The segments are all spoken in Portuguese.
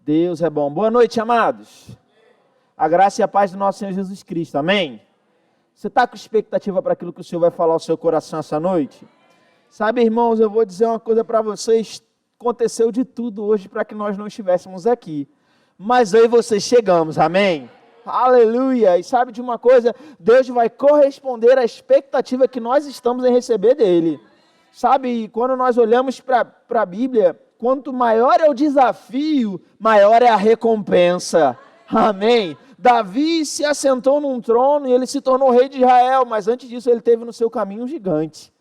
Deus é bom. Boa noite, amados. A graça e a paz do nosso Senhor Jesus Cristo. Amém? Você está com expectativa para aquilo que o Senhor vai falar ao seu coração essa noite? Sabe, irmãos, eu vou dizer uma coisa para vocês. Aconteceu de tudo hoje para que nós não estivéssemos aqui. Mas eu e vocês chegamos, amém? Aleluia! E sabe de uma coisa? Deus vai corresponder à expectativa que nós estamos em receber dEle. Sabe, quando nós olhamos para a Bíblia, quanto maior é o desafio, maior é a recompensa. Amém? Davi se assentou num trono e ele se tornou rei de Israel, mas antes disso ele teve no seu caminho um gigante.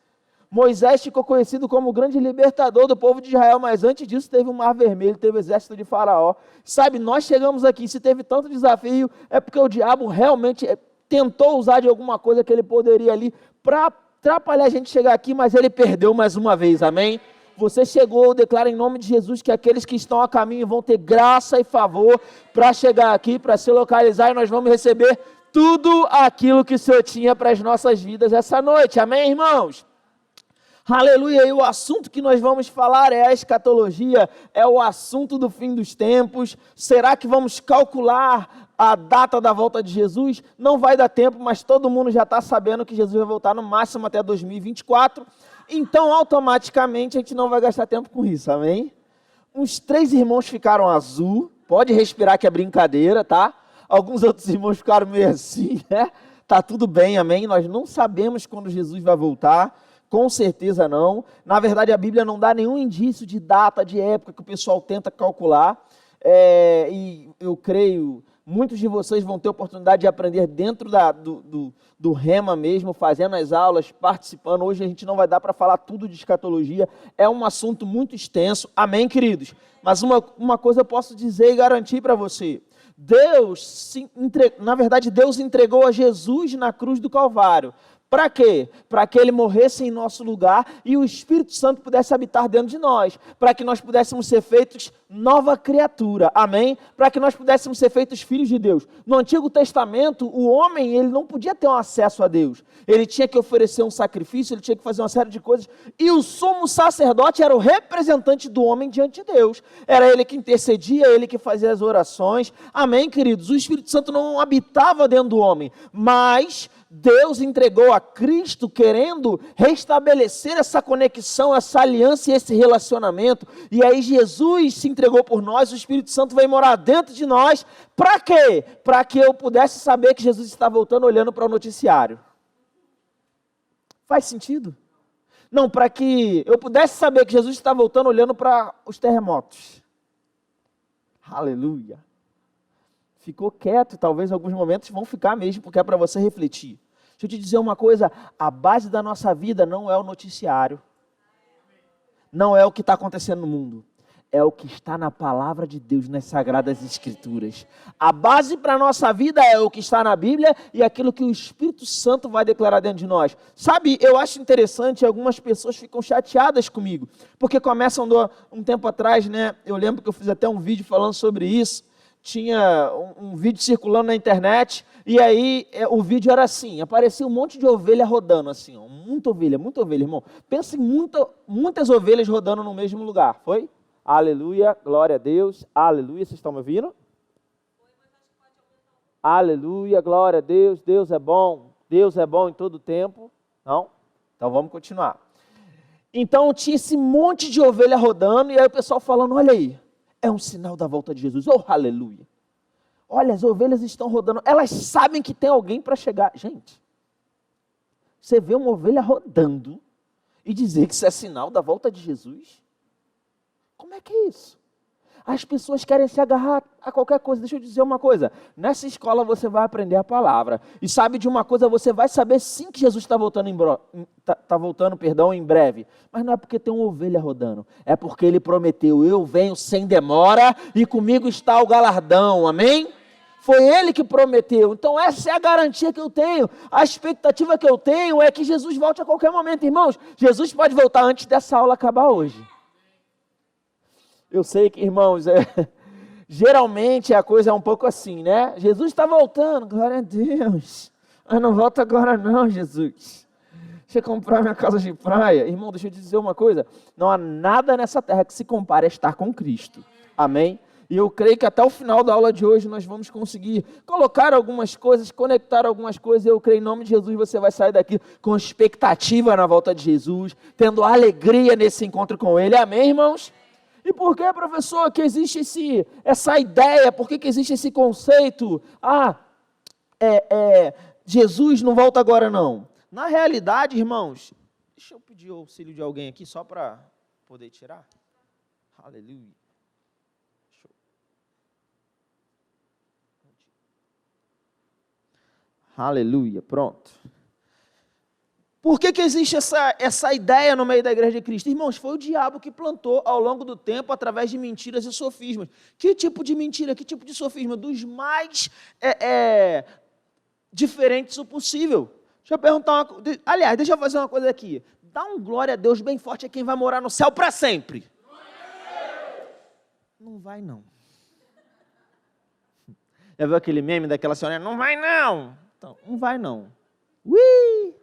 Moisés ficou conhecido como o grande libertador do povo de Israel, mas antes disso teve o Mar Vermelho, teve o exército de Faraó. Sabe, nós chegamos aqui, se teve tanto desafio, é porque o diabo realmente tentou usar de alguma coisa que ele poderia ali para atrapalhar a gente chegar aqui, mas ele perdeu mais uma vez, amém? Você chegou, eu declaro em nome de Jesus que aqueles que estão a caminho vão ter graça e favor para chegar aqui, para se localizar, e nós vamos receber tudo aquilo que o Senhor tinha para as nossas vidas essa noite, amém, irmãos? Aleluia, e o assunto que nós vamos falar é a escatologia, é o assunto do fim dos tempos. Será que vamos calcular a data da volta de Jesus? Não vai dar tempo, mas todo mundo já está sabendo que Jesus vai voltar no máximo até 2024. Então, automaticamente, a gente não vai gastar tempo com isso, amém? Uns 3 irmãos ficaram azul, pode respirar que é brincadeira, tá? Alguns outros irmãos ficaram meio assim, né? Tá tudo bem, amém? Nós não sabemos quando Jesus vai voltar. Com certeza não. Na verdade, a Bíblia não dá nenhum indício de data, de época que o pessoal tenta calcular. E eu creio, muitos de vocês vão ter oportunidade de aprender dentro do Rema mesmo, fazendo as aulas, participando. Hoje a gente não vai dar para falar tudo de escatologia. É um assunto muito extenso. Amém, queridos? Mas uma coisa eu posso dizer e garantir para você. Deus entregou a Jesus na cruz do Calvário. Para quê? Para que Ele morresse em nosso lugar e o Espírito Santo pudesse habitar dentro de nós, para que nós pudéssemos ser feitos nova criatura, amém? Para que nós pudéssemos ser feitos filhos de Deus. No Antigo Testamento, o homem, ele não podia ter um acesso a Deus, ele tinha que oferecer um sacrifício, ele tinha que fazer uma série de coisas, e o sumo sacerdote era o representante do homem diante de Deus, era ele que intercedia, ele que fazia as orações, amém, queridos? O Espírito Santo não habitava dentro do homem, mas Deus entregou a Cristo querendo restabelecer essa conexão, essa aliança e esse relacionamento. E aí Jesus se entregou por nós, o Espírito Santo veio morar dentro de nós. Para quê? Para que eu pudesse saber que Jesus está voltando olhando para o noticiário. Faz sentido? Não, para que eu pudesse saber que Jesus está voltando olhando para os terremotos. Aleluia. Ficou quieto, talvez em alguns momentos vão ficar mesmo, porque é para você refletir. Deixa eu te dizer uma coisa, a base da nossa vida não é o noticiário, não é o que está acontecendo no mundo, é o que está na palavra de Deus, nas Sagradas Escrituras. A base para a nossa vida é o que está na Bíblia e aquilo que o Espírito Santo vai declarar dentro de nós. Sabe, eu acho interessante, algumas pessoas ficam chateadas comigo, porque começam um tempo atrás, né? Eu lembro que eu fiz até um vídeo falando sobre isso. Tinha um vídeo circulando na internet, e aí o vídeo era assim, aparecia um monte de ovelha rodando, assim, ó, muita ovelha, irmão. Pensa em muitas ovelhas rodando no mesmo lugar, foi? Aleluia, glória a Deus, aleluia, vocês estão me ouvindo? Aleluia, glória a Deus, Deus é bom em todo tempo, não? Então vamos continuar. Então tinha esse monte de ovelha rodando, e aí o pessoal falando, olha aí, é um sinal da volta de Jesus. Oh, aleluia. Olha, as ovelhas estão rodando. Elas sabem que tem alguém para chegar. Gente, você vê uma ovelha rodando e dizer que isso é sinal da volta de Jesus? Como é que é isso? As pessoas querem se agarrar a qualquer coisa. Deixa eu dizer uma coisa. Nessa escola você vai aprender a palavra. E sabe de uma coisa, você vai saber sim que Jesus está voltando, em breve. Mas não é porque tem uma ovelha rodando. É porque Ele prometeu, eu venho sem demora e comigo está o galardão. Amém? Foi Ele que prometeu. Então essa é a garantia que eu tenho. A expectativa que eu tenho é que Jesus volte a qualquer momento. Irmãos, Jesus pode voltar antes dessa aula acabar hoje. Eu sei que, irmãos, geralmente a coisa é um pouco assim, né? Jesus está voltando, glória a Deus. Mas não volta agora não, Jesus. Deixa eu comprar minha casa de praia. Irmão, deixa eu te dizer uma coisa. Não há nada nessa terra que se compare a estar com Cristo. Amém? E eu creio que até o final da aula de hoje nós vamos conseguir colocar algumas coisas, conectar algumas coisas. Eu creio em nome de Jesus você vai sair daqui com expectativa na volta de Jesus, tendo alegria nesse encontro com Ele. Amém, irmãos? E por que, professor, que existe essa ideia? Por que existe esse conceito? Jesus não volta agora não. Na realidade, irmãos, deixa eu pedir o auxílio de alguém aqui só para poder tirar. Aleluia. Aleluia, pronto. Por que existe essa ideia no meio da igreja de Cristo? Irmãos, foi o diabo que plantou ao longo do tempo através de mentiras e sofismas. Que tipo de mentira, que tipo de sofisma? Dos mais diferentes o possível. Deixa eu perguntar aliás, deixa eu fazer uma coisa aqui. Dá um glória a Deus bem forte a quem vai morar no céu para sempre. Não vai não. Já viu aquele meme daquela senhora? Não vai não. Então, não vai não. Ui!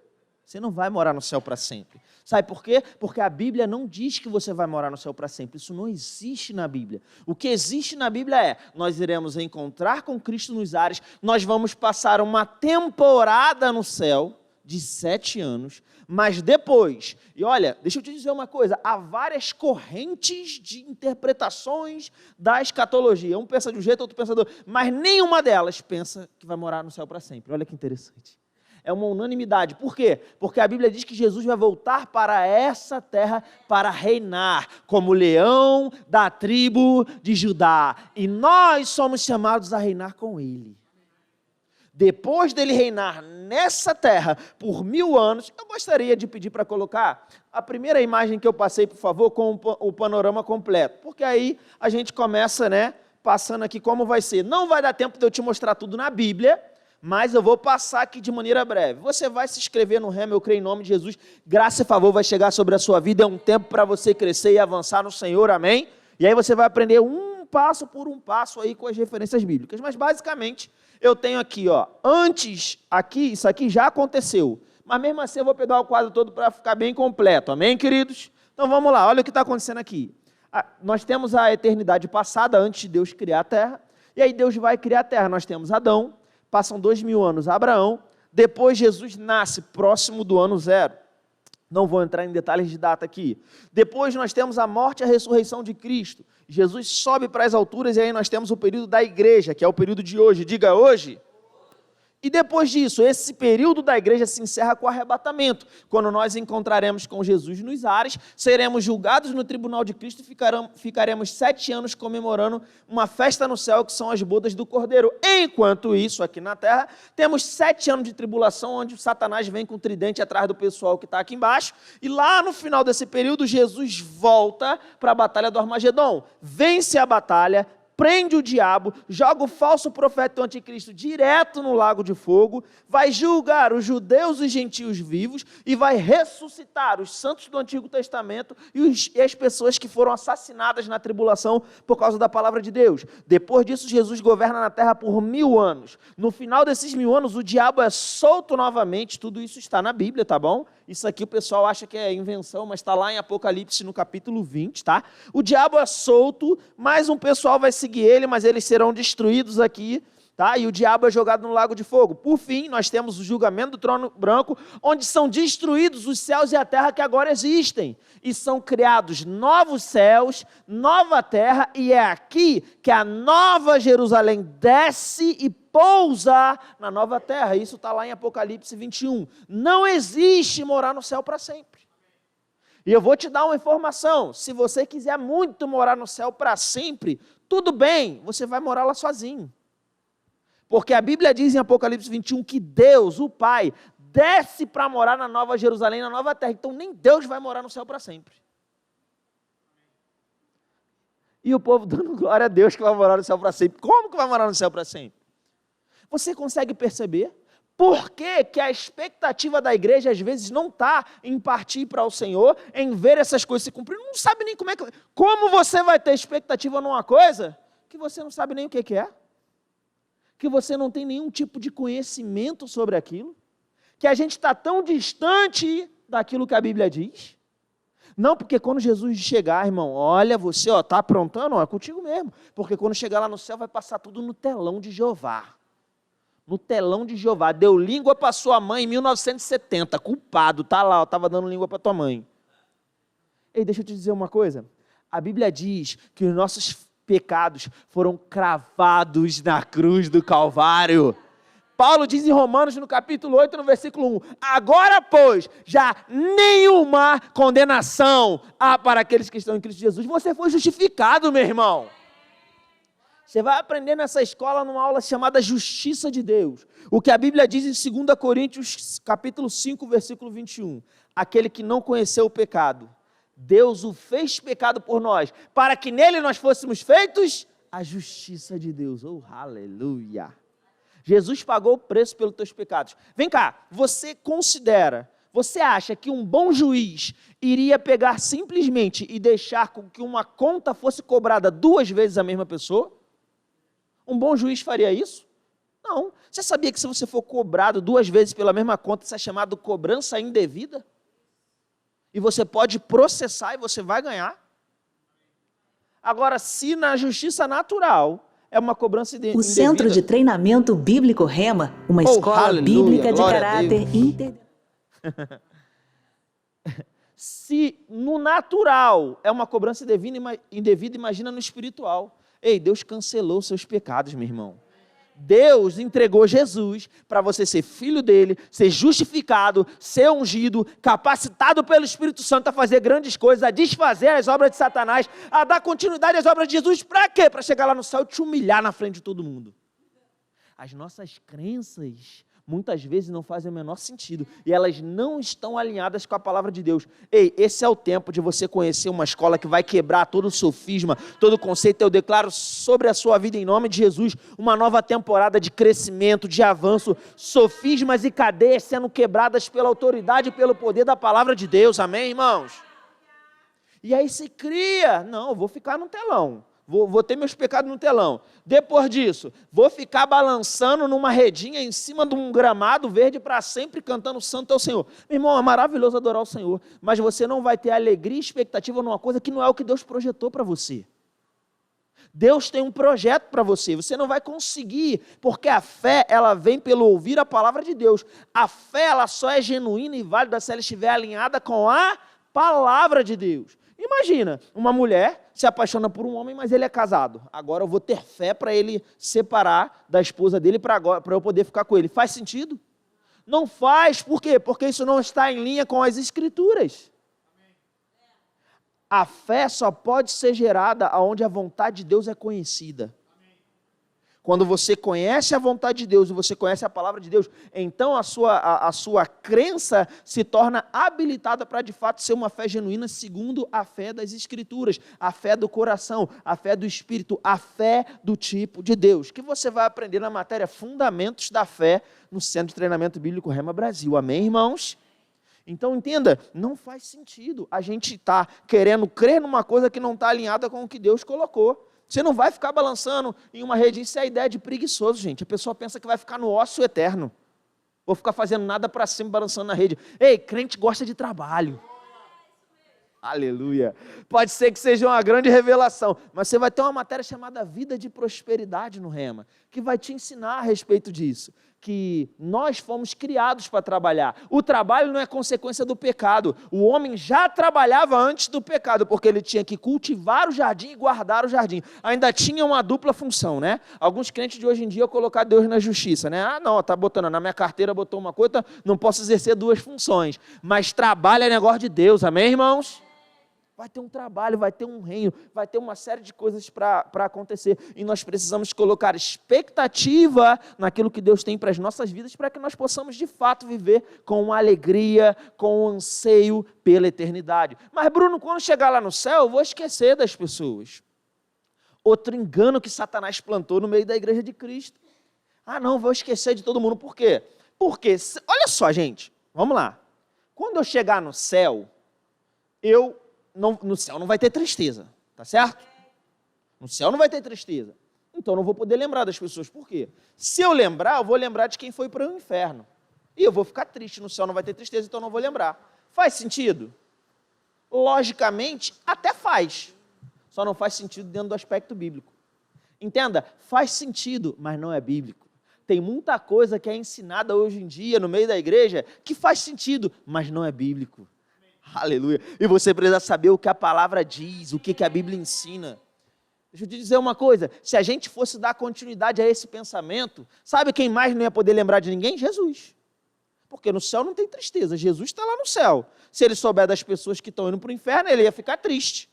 Você não vai morar no céu para sempre. Sabe por quê? Porque a Bíblia não diz que você vai morar no céu para sempre. Isso não existe na Bíblia. O que existe na Bíblia é, nós iremos encontrar com Cristo nos ares, nós vamos passar uma temporada no céu de 7 anos, mas depois, e olha, deixa eu te dizer uma coisa, há várias correntes de interpretações da escatologia. Um pensa de um jeito, outro pensa do outro, mas nenhuma delas pensa que vai morar no céu para sempre. Olha que interessante. É uma unanimidade. Por quê? Porque a Bíblia diz que Jesus vai voltar para essa terra para reinar como leão da tribo de Judá. E nós somos chamados a reinar com Ele. Depois dele reinar nessa terra por 1000 anos, eu gostaria de pedir para colocar a primeira imagem que eu passei, por favor, com o panorama completo. Porque aí a gente começa, passando aqui como vai ser. Não vai dar tempo de eu te mostrar tudo na Bíblia, mas eu vou passar aqui de maneira breve. Você vai se inscrever no Rema, eu creio em nome de Jesus. Graça e favor vai chegar sobre a sua vida. É um tempo para você crescer e avançar no Senhor, amém? E aí você vai aprender um passo por um passo aí com as referências bíblicas. Mas basicamente, eu tenho aqui, antes, isso aqui já aconteceu. Mas mesmo assim eu vou pegar o quadro todo para ficar bem completo, amém, queridos? Então vamos lá, olha o que está acontecendo aqui. Nós temos a eternidade passada, antes de Deus criar a terra. E aí Deus vai criar a terra. Nós temos Adão. Passam 2000 anos Abraão, depois Jesus nasce próximo do ano 0. Não vou entrar em detalhes de data aqui. Depois nós temos a morte e a ressurreição de Cristo. Jesus sobe para as alturas e aí nós temos o período da igreja, que é o período de hoje. Diga hoje. E depois disso, esse período da igreja se encerra com o arrebatamento, quando nós encontraremos com Jesus nos ares, seremos julgados no tribunal de Cristo e ficaremos 7 anos comemorando uma festa no céu, que são as bodas do Cordeiro. Enquanto isso, aqui na terra, temos 7 anos de tribulação, onde o Satanás vem com o tridente atrás do pessoal que está aqui embaixo, e lá no final desse período, Jesus volta para a batalha do Armagedon, vence a batalha, prende o diabo, joga o falso profeta e o anticristo direto no lago de fogo, vai julgar os judeus e os gentios vivos e vai ressuscitar os santos do Antigo Testamento e as pessoas que foram assassinadas na tribulação por causa da palavra de Deus. Depois disso, Jesus governa na terra por 1000 anos. No final desses 1000 anos, o diabo é solto novamente. Tudo isso está na Bíblia, tá bom? Isso aqui o pessoal acha que é invenção, mas está lá em Apocalipse no capítulo 20, tá? O diabo é solto, mas um pessoal vai seguir ele, mas eles serão destruídos aqui, tá? E o diabo é jogado no lago de fogo. Por fim, nós temos o julgamento do trono branco, onde são destruídos os céus e a terra que agora existem. E são criados novos céus, nova terra, e é aqui que a nova Jerusalém desce e pousa na nova terra. Isso está lá em Apocalipse 21. Não existe morar no céu para sempre. E eu vou te dar uma informação. Se você quiser muito morar no céu para sempre, tudo bem, você vai morar lá sozinho. Porque a Bíblia diz em Apocalipse 21 que Deus, o Pai, desce para morar na nova Jerusalém, na nova terra. Então nem Deus vai morar no céu para sempre. E o povo dando glória a Deus que vai morar no céu para sempre. Como que vai morar no céu para sempre? Você consegue perceber por que a expectativa da igreja às vezes não está em partir para o Senhor, em ver essas coisas se cumprir? Não sabe nem como você vai ter expectativa numa coisa que você não sabe nem o que é, que você não tem nenhum tipo de conhecimento sobre aquilo, que a gente está tão distante daquilo que a Bíblia diz. Não, porque quando Jesus chegar, irmão, olha, você está aprontando, é contigo mesmo. Porque quando chegar lá no céu, vai passar tudo no telão de Jeová. No telão de Jeová. Deu língua para sua mãe em 1970, culpado, tá lá, estava dando língua para tua mãe. Ei, deixa eu te dizer uma coisa. A Bíblia diz que os nossos pecados foram cravados na cruz do Calvário. Paulo diz em Romanos, no capítulo 8, no versículo 1, agora, pois, já nenhuma condenação há para aqueles que estão em Cristo Jesus. Você foi justificado, meu irmão. Você vai aprender nessa escola, numa aula chamada Justiça de Deus. O que a Bíblia diz em 2 Coríntios, capítulo 5, versículo 21. Aquele que não conheceu o pecado, Deus o fez pecado por nós, para que nele nós fôssemos feitos a justiça de Deus. Oh, aleluia! Jesus pagou o preço pelos teus pecados. Vem cá, você acha que um bom juiz iria pegar simplesmente e deixar com que uma conta fosse cobrada 2 vezes a mesma pessoa? Um bom juiz faria isso? Não. Você sabia que se você for cobrado 2 vezes pela mesma conta, isso é chamado cobrança indevida? E você pode processar e você vai ganhar. Agora, se na justiça natural é uma cobrança indevida... O Centro de Treinamento Bíblico Rema, uma escola aleluia, bíblica de caráter inter... Se no natural é uma cobrança indevida, imagina no espiritual. Ei, Deus cancelou seus pecados, meu irmão. Deus entregou Jesus para você ser filho dele, ser justificado, ser ungido, capacitado pelo Espírito Santo a fazer grandes coisas, a desfazer as obras de Satanás, a dar continuidade às obras de Jesus. Para quê? Para chegar lá no céu e te humilhar na frente de todo mundo. As nossas crenças muitas vezes não fazem o menor sentido e elas não estão alinhadas com a palavra de Deus. Ei, esse é o tempo de você conhecer uma escola que vai quebrar todo o sofisma, todo o conceito. Eu declaro sobre a sua vida, em nome de Jesus, uma nova temporada de crescimento, de avanço, sofismas e cadeias sendo quebradas pela autoridade e pelo poder da palavra de Deus. Amém, irmãos? E aí se cria, não, eu vou ficar no telão. Vou ter meus pecados no telão. Depois disso, vou ficar balançando numa redinha em cima de um gramado verde para sempre cantando santo ao Senhor. Meu irmão, é maravilhoso adorar o Senhor, mas você não vai ter alegria e expectativa numa coisa que não é o que Deus projetou para você. Deus tem um projeto para você, você não vai conseguir, porque a fé, ela vem pelo ouvir a palavra de Deus. A fé, ela só é genuína e válida se ela estiver alinhada com a palavra de Deus. Imagina, uma mulher se apaixona por um homem, mas ele é casado. Agora eu vou ter fé para ele separar da esposa dele para eu poder ficar com ele. Faz sentido? Não faz. Por quê? Porque isso não está em linha com as Escrituras. A fé só pode ser gerada onde a vontade de Deus é conhecida. Quando você conhece a vontade de Deus e você conhece a palavra de Deus, então a sua crença se torna habilitada para de fato ser uma fé genuína segundo a fé das Escrituras, a fé do coração, a fé do Espírito, a fé do tipo de Deus, que você vai aprender na matéria Fundamentos da Fé no Centro de Treinamento Bíblico Rema Brasil. Amém, irmãos? Então entenda, não faz sentido a gente estar querendo crer numa coisa que não está alinhada com o que Deus colocou. Você não vai ficar balançando em uma rede. Isso é a ideia de preguiçoso, gente. A pessoa pensa que vai ficar no ócio eterno. Ou ficar fazendo nada para cima, balançando na rede. Ei, crente gosta de trabalho. Aleluia. Pode ser que seja uma grande revelação, mas você vai ter uma matéria chamada Vida de Prosperidade no Rema, que vai te ensinar a respeito disso. Que nós fomos criados para trabalhar. O trabalho não é consequência do pecado. O homem já trabalhava antes do pecado, porque ele tinha que cultivar o jardim e guardar o jardim. Ainda tinha uma dupla função, né? Alguns crentes de hoje em dia colocar Deus na justiça, né? Ah, não, tá botando na minha carteira, botou uma coisa, não posso exercer 2 funções. Mas trabalho é negócio de Deus, amém, irmãos? Vai ter um trabalho, vai ter um reino, vai ter uma série de coisas para acontecer. E nós precisamos colocar expectativa naquilo que Deus tem para as nossas vidas, para que nós possamos de fato viver com alegria, com anseio pela eternidade. Mas Bruno, quando chegar lá no céu, eu vou esquecer das pessoas. Outro engano que Satanás plantou no meio da igreja de Cristo. Ah não, vou esquecer de todo mundo. Por quê? Porque, olha só gente, vamos lá. Quando eu chegar no céu, no céu não vai ter tristeza, tá certo? No céu não vai ter tristeza. Então eu não vou poder lembrar das pessoas. Por quê? Se eu lembrar, eu vou lembrar de quem foi para o inferno. E eu vou ficar triste. No céu não vai ter tristeza, então eu não vou lembrar. Faz sentido? logicamente, até faz. Só não faz sentido dentro do aspecto bíblico. Entenda, faz sentido, mas não é bíblico. Tem muita coisa que é ensinada hoje em dia no meio da igreja que faz sentido, mas não é bíblico. Aleluia. E você precisa saber o que a palavra diz, o que a Bíblia ensina. Deixa eu te dizer uma coisa, se a gente fosse dar continuidade a esse pensamento, sabe quem mais não ia poder lembrar de ninguém? Jesus. Porque no céu não tem tristeza, Jesus está lá no céu. Se ele souber das pessoas que estão indo para o inferno, ele ia ficar triste.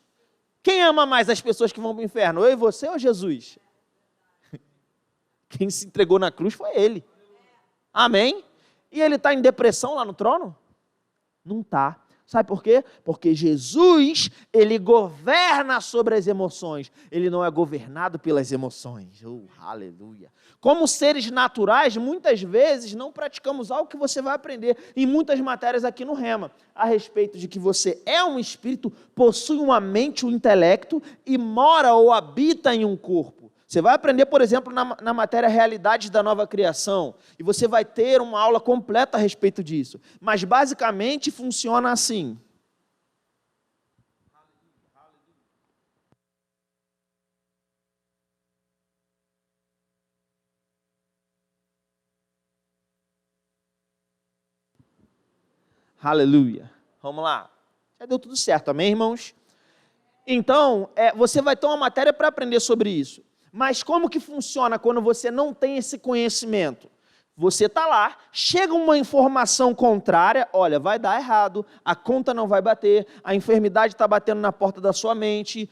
Quem ama mais as pessoas que vão para o inferno? Eu e você ou Jesus? Quem se entregou na cruz foi ele. Amém? E ele está em depressão lá no trono? Não está. Sabe por quê? Porque Jesus, ele governa sobre as emoções. Ele não é governado pelas emoções. Oh, aleluia. Como seres naturais, muitas vezes não praticamos algo que você vai aprender em muitas matérias aqui no Rema, a respeito de que você é um espírito, possui uma mente, um intelecto e mora ou habita em um corpo. Você vai aprender, por exemplo, na matéria Realidades da Nova Criação, e você vai ter uma aula completa a respeito disso. Mas, basicamente, funciona assim. Aleluia. Vamos lá. Já deu tudo certo, amém, irmãos? Então, você vai ter uma matéria para aprender sobre isso. Mas como que funciona quando você não tem esse conhecimento? Você está lá, chega uma informação contrária, olha, vai dar errado, a conta não vai bater, a enfermidade está batendo na porta da sua mente,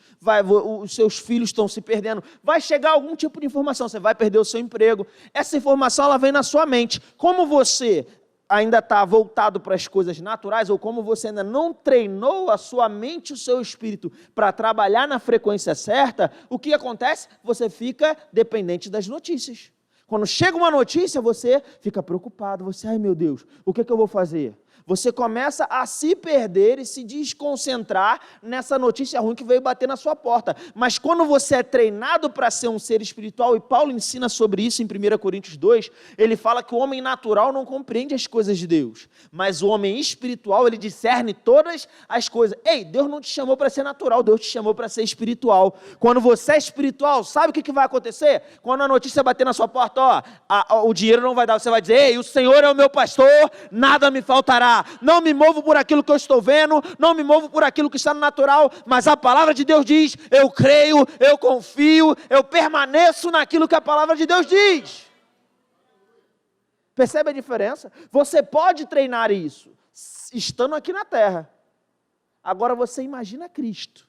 os seus filhos estão se perdendo, vai chegar algum tipo de informação, você vai perder o seu emprego. Essa informação ela vem na sua mente. Como você ainda está voltado para as coisas naturais, ou como você ainda não treinou a sua mente e o seu espírito para trabalhar na frequência certa, o que acontece? Você fica dependente das notícias. Quando chega uma notícia, você fica preocupado, ai meu Deus, o que eu vou fazer? Você começa a se perder e se desconcentrar nessa notícia ruim que veio bater na sua porta. Mas quando você é treinado para ser um ser espiritual, e Paulo ensina sobre isso em 1 Coríntios 2, ele fala que o homem natural não compreende as coisas de Deus, mas o homem espiritual, ele discerne todas as coisas. Ei, Deus não te chamou para ser natural, Deus te chamou para ser espiritual. Quando você é espiritual, sabe o que vai acontecer? Quando a notícia bater na sua porta, o dinheiro não vai dar, você vai dizer, ei, o Senhor é o meu pastor, nada me faltará. Não me movo por aquilo que eu estou vendo, não me movo por aquilo que está no natural, mas a palavra de Deus diz, eu creio, eu confio, eu permaneço naquilo que a palavra de Deus diz. Percebe a diferença? Você pode treinar isso, estando aqui na terra. Agora você imagina Cristo,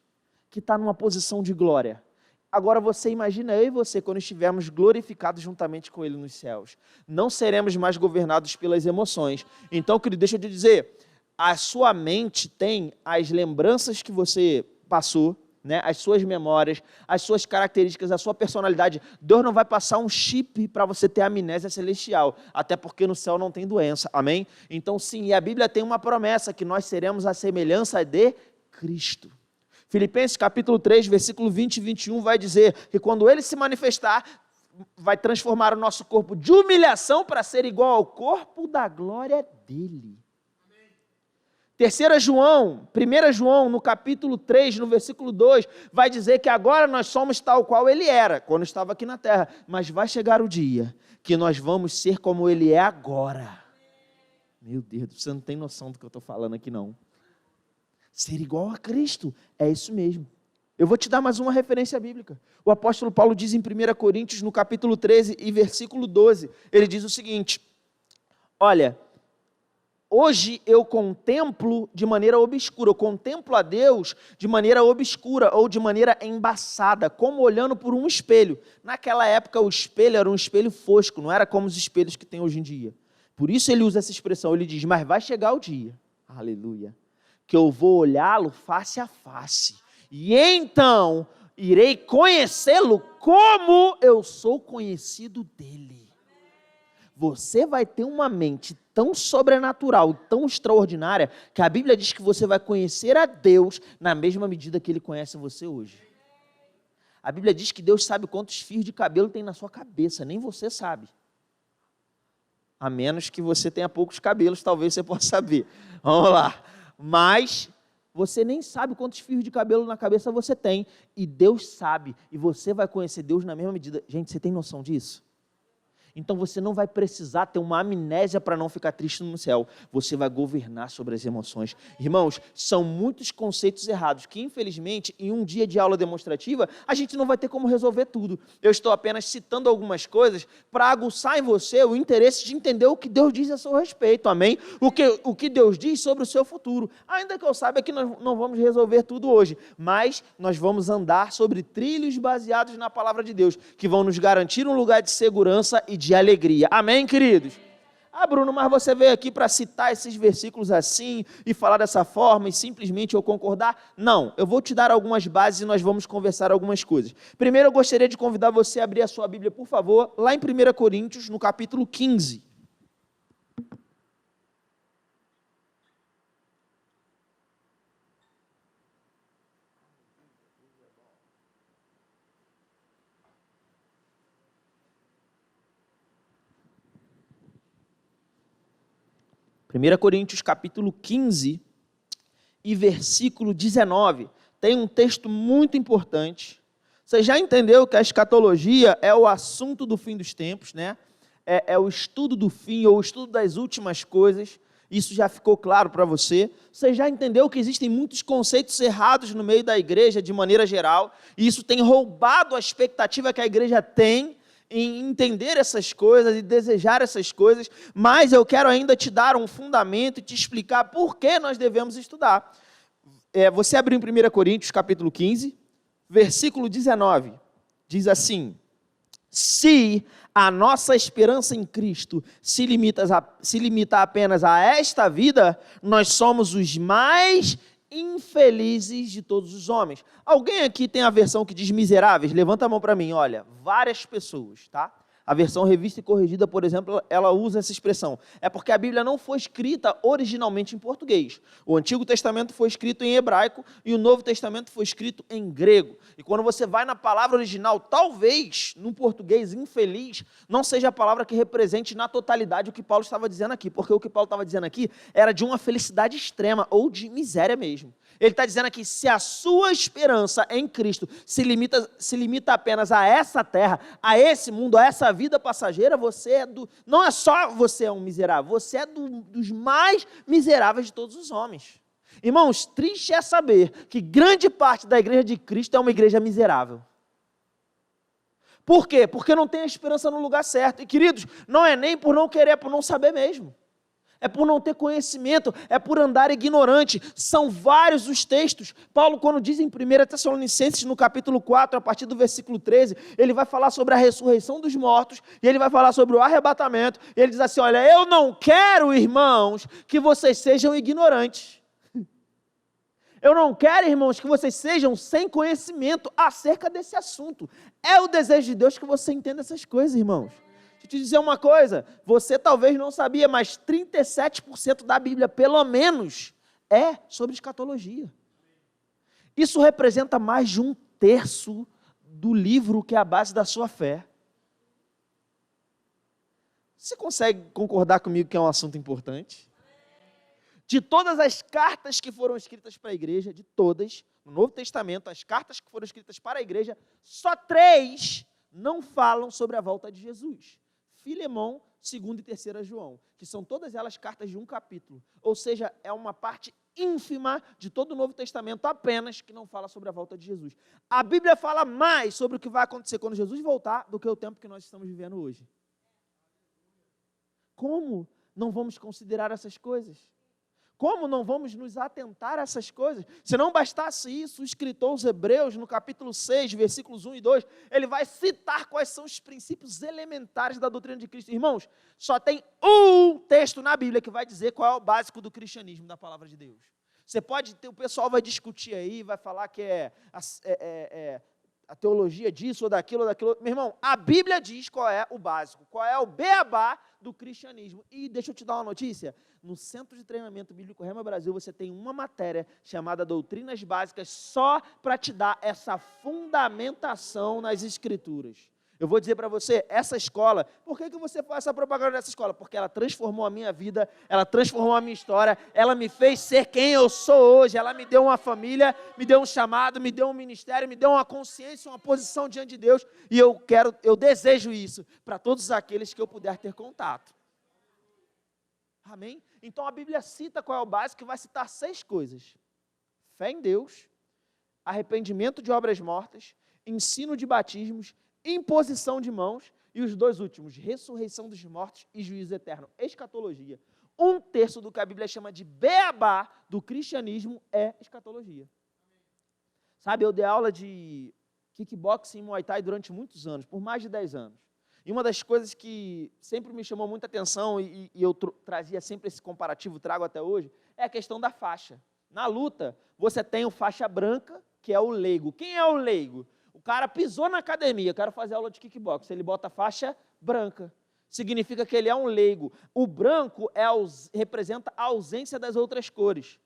que está numa posição de glória. Agora você imagina eu e você quando estivermos glorificados juntamente com Ele nos céus. Não seremos mais governados pelas emoções. Então, querido, deixa eu te dizer, a sua mente tem as lembranças que você passou, né? As suas memórias, as suas características, a sua personalidade. Deus não vai passar um chip para você ter amnésia celestial, até porque no céu não tem doença, amém? Então sim, e a Bíblia tem uma promessa que nós seremos a semelhança de Cristo. Filipenses capítulo 3, versículo 20 e 21 vai dizer que quando Ele se manifestar, vai transformar o nosso corpo de humilhação para ser igual ao corpo da glória dEle. 1 João, no capítulo 3, no versículo 2, vai dizer que agora nós somos tal qual Ele era, quando estava aqui na terra, mas vai chegar o dia que nós vamos ser como Ele é agora. Meu Deus, você não tem noção do que eu estou falando aqui não. Ser igual a Cristo, é isso mesmo. Eu vou te dar mais uma referência bíblica. O apóstolo Paulo diz em 1 Coríntios, no capítulo 13 e versículo 12, ele diz o seguinte, olha, hoje eu contemplo de maneira obscura, eu contemplo a Deus de maneira obscura ou de maneira embaçada, como olhando por um espelho. Naquela época o espelho era um espelho fosco, não era como os espelhos que tem hoje em dia. Por isso ele usa essa expressão, ele diz, mas vai chegar o dia, aleluia, que eu vou olhá-lo face a face, e então irei conhecê-lo como eu sou conhecido dele. Você vai ter uma mente tão sobrenatural, tão extraordinária, que a Bíblia diz que você vai conhecer a Deus na mesma medida que Ele conhece você hoje. A Bíblia diz que Deus sabe quantos fios de cabelo tem na sua cabeça, nem você sabe. A menos que você tenha poucos cabelos, talvez você possa saber. Vamos lá. Mas Você nem sabe quantos fios de cabelo na cabeça você tem, e Deus sabe, e você vai conhecer Deus na mesma medida. Gente, você tem noção disso? Então você não vai precisar ter uma amnésia para não ficar triste no céu. Você vai governar sobre as emoções. Irmãos, são muitos conceitos errados que, infelizmente, em um dia de aula demonstrativa, a gente não vai ter como resolver tudo. Eu estou apenas citando algumas coisas para aguçar em você o interesse de entender o que Deus diz a seu respeito, amém? O que Deus diz sobre o seu futuro. Ainda que eu saiba que nós não vamos resolver tudo hoje, mas nós vamos andar sobre trilhos baseados na palavra de Deus, que vão nos garantir um lugar de segurança e de alegria. Amém, queridos? Ah, Bruno, mas você veio aqui para citar esses versículos assim e falar dessa forma e simplesmente eu concordar? Não, eu vou te dar algumas bases e nós vamos conversar algumas coisas. Primeiro, eu gostaria de convidar você a abrir a sua Bíblia, por favor, lá em 1 Coríntios, no capítulo 15. Primeira Coríntios, capítulo 15 e versículo 19. Tem um texto muito importante. Você já entendeu que a escatologia é o assunto do fim dos tempos, né? É o estudo do fim, ou o estudo das últimas coisas. Isso já ficou claro para você. Você já entendeu que existem muitos conceitos errados no meio da igreja, de maneira geral, e isso tem roubado a expectativa que a igreja tem em entender essas coisas e desejar essas coisas, mas eu quero ainda te dar um fundamento e te explicar por que nós devemos estudar. Você abriu em 1 Coríntios, capítulo 15, versículo 19, diz assim: se a nossa esperança em Cristo se limita apenas a esta vida, nós somos os mais infelizes de todos os homens. Alguém aqui tem a versão que diz miseráveis? Levanta a mão para mim, olha, várias pessoas, tá? A versão revista e corrigida, por exemplo, ela usa essa expressão. É porque a Bíblia não foi escrita originalmente em português. O Antigo Testamento foi escrito em hebraico e o Novo Testamento foi escrito em grego. E quando você vai na palavra original, talvez, no português infeliz, não seja a palavra que represente na totalidade o que Paulo estava dizendo aqui. Porque o que Paulo estava dizendo aqui era de uma felicidade extrema ou de miséria mesmo. Ele está dizendo aqui, se a sua esperança em Cristo se limita apenas a essa terra, a esse mundo, a essa vida passageira, não é só você é um miserável, você é dos mais miseráveis de todos os homens. Irmãos, triste é saber que grande parte da igreja de Cristo é uma igreja miserável. Por quê? Porque não tem a esperança no lugar certo. E queridos, não é nem por não querer, é por não saber mesmo. É por não ter conhecimento, é por andar ignorante. São vários os textos. Paulo, quando diz em 1 Tessalonicenses, no capítulo 4, a partir do versículo 13, ele vai falar sobre a ressurreição dos mortos, e ele vai falar sobre o arrebatamento, e ele diz assim, olha, eu não quero, irmãos, que vocês sejam ignorantes. Eu não quero, irmãos, que vocês sejam sem conhecimento acerca desse assunto. É o desejo de Deus que você entenda essas coisas, irmãos. Deixa eu te dizer uma coisa, você talvez não sabia, mas 37% da Bíblia, pelo menos, é sobre escatologia. Isso representa mais de 1/3 do livro que é a base da sua fé. Você consegue concordar comigo que é um assunto importante? De todas as cartas que foram escritas para a igreja, de todas, no Novo Testamento, as cartas que foram escritas para a igreja, só 3 não falam sobre a volta de Jesus. Filemão, 2ª e 3ª João, que são todas elas cartas de um capítulo. Ou seja, é uma parte ínfima de todo o Novo Testamento apenas que não fala sobre a volta de Jesus. A Bíblia fala mais sobre o que vai acontecer quando Jesus voltar do que o tempo que nós estamos vivendo hoje. Como não vamos considerar essas coisas? Como não vamos nos atentar a essas coisas? Se não bastasse isso, o escritor aos Hebreus, no capítulo 6, versículos 1 e 2, ele vai citar quais são os princípios elementares da doutrina de Cristo. Irmãos, só tem um texto na Bíblia que vai dizer qual é o básico do cristianismo, da palavra de Deus. Você pode ter, o pessoal vai discutir aí, vai falar que a teologia disso ou daquilo. Meu irmão, a Bíblia diz qual é o básico, qual é o beabá do cristianismo. E deixa eu te dar uma notícia, no Centro de Treinamento Bíblico Rema Brasil, você tem uma matéria chamada Doutrinas Básicas, só para te dar essa fundamentação nas Escrituras. Eu vou dizer para você, essa escola, por que você faz essa propaganda dessa escola? Porque ela transformou a minha vida, ela transformou a minha história, ela me fez ser quem eu sou hoje, ela me deu uma família, me deu um chamado, me deu um ministério, me deu uma consciência, uma posição diante de Deus, e eu desejo isso para todos aqueles que eu puder ter contato. Amém? Então a Bíblia cita qual é o básico, que vai citar 6 coisas: fé em Deus, arrependimento de obras mortas, ensino de batismos, imposição de mãos, e os 2 últimos, ressurreição dos mortos e juízo eterno, escatologia. 1/3 do que a Bíblia chama de beabá do cristianismo é escatologia. Sabe, eu dei aula de kickboxing e muay thai durante muitos anos, por mais de 10 anos. E uma das coisas que sempre me chamou muita atenção, e eu trazia sempre esse comparativo, trago até hoje, é a questão da faixa. Na luta, você tem o faixa branca, que é o leigo. Quem é o leigo? O cara pisou na academia, quero fazer aula de kickbox, ele bota a faixa branca. Significa que ele é um leigo. O branco representa a ausência das outras cores.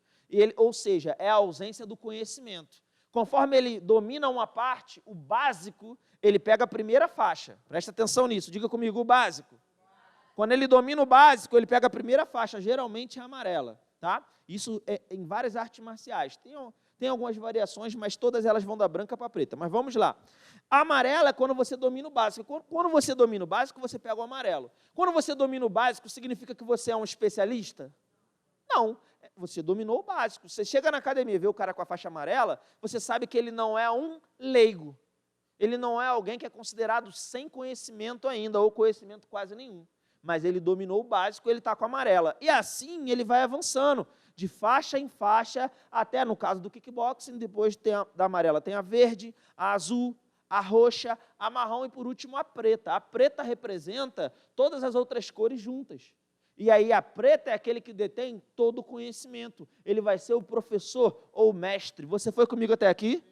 Ou seja, é a ausência do conhecimento. Conforme ele domina uma parte, o básico, ele pega a primeira faixa. Presta atenção nisso, diga comigo, o básico. Quando ele domina o básico, ele pega a primeira faixa, geralmente é amarela. Tá? Isso é em várias artes marciais. Tem algumas variações, mas todas elas vão da branca para a preta. Mas vamos lá. A amarela é quando você domina o básico. Quando você domina o básico, você pega o amarelo. Quando você domina o básico, significa que você é um especialista? Não. Você dominou o básico. Você chega na academia e vê o cara com a faixa amarela, você sabe que ele não é um leigo. Ele não é alguém que é considerado sem conhecimento ainda, ou conhecimento quase nenhum. Mas ele dominou o básico, ele está com a amarela. E assim ele vai avançando, de faixa em faixa, até no caso do kickboxing, depois da amarela tem a verde, a azul, a roxa, a marrom e por último a preta. A preta representa todas as outras cores juntas. E aí a preta é aquele que detém todo o conhecimento. Ele vai ser o professor ou o mestre. Você foi comigo até aqui?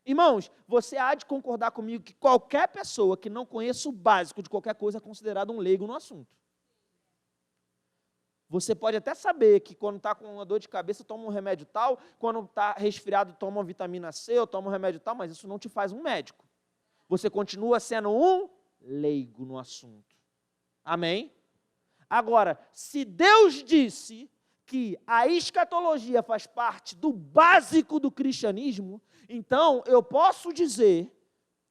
Irmãos, você há de concordar comigo que qualquer pessoa que não conheça o básico de qualquer coisa é considerado um leigo no assunto. Você pode até saber que quando está com uma dor de cabeça, toma um remédio tal, quando está resfriado, toma uma vitamina C, ou toma um remédio tal, mas isso não te faz um médico. Você continua sendo um leigo no assunto. Amém? Agora, se Deus disse que a escatologia faz parte do básico do cristianismo, então eu posso dizer,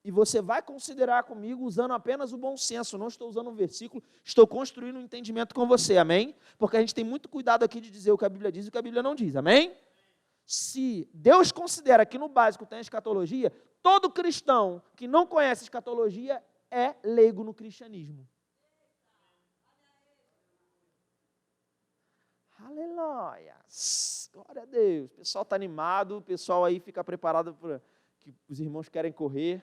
e você vai considerar comigo usando apenas o bom senso, não estou usando um versículo, estou construindo um entendimento com você, amém? Porque a gente tem muito cuidado aqui de dizer o que a Bíblia diz e o que a Bíblia não diz, amém? Se Deus considera que no básico tem a escatologia, todo cristão que não conhece a escatologia é leigo no cristianismo. Aleluia! Glória a Deus! O pessoal está animado, o pessoal aí fica preparado para que os irmãos querem correr.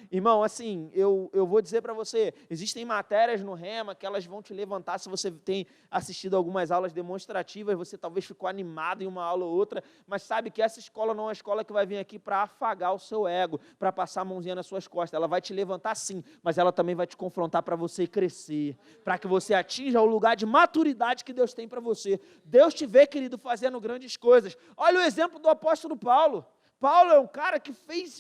Irmão, assim, eu vou dizer para você, existem matérias no Rema que elas vão te levantar, se você tem assistido algumas aulas demonstrativas, você talvez ficou animado em uma aula ou outra, mas sabe que essa escola não é uma escola que vai vir aqui para afagar o seu ego, para passar a mãozinha nas suas costas, ela vai te levantar sim, mas ela também vai te confrontar para você crescer, para que você atinja o lugar de maturidade que Deus tem para você. Deus te vê, querido, fazendo grandes coisas. Olha o exemplo do apóstolo Paulo. Paulo é um cara que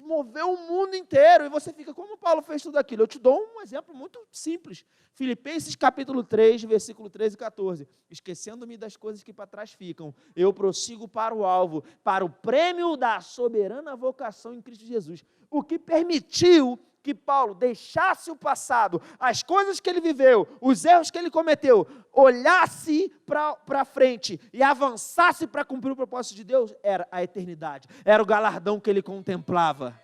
moveu o mundo inteiro, e você fica, como Paulo fez tudo aquilo? Eu te dou um exemplo muito simples. Filipenses capítulo 3, versículo 13 e 14. Esquecendo-me das coisas que para trás ficam, eu prossigo para o alvo, para o prêmio da soberana vocação em Cristo Jesus. O que permitiu que Paulo deixasse o passado, as coisas que ele viveu, os erros que ele cometeu, olhasse para frente e avançasse para cumprir o propósito de Deus, era a eternidade, era o galardão que ele contemplava.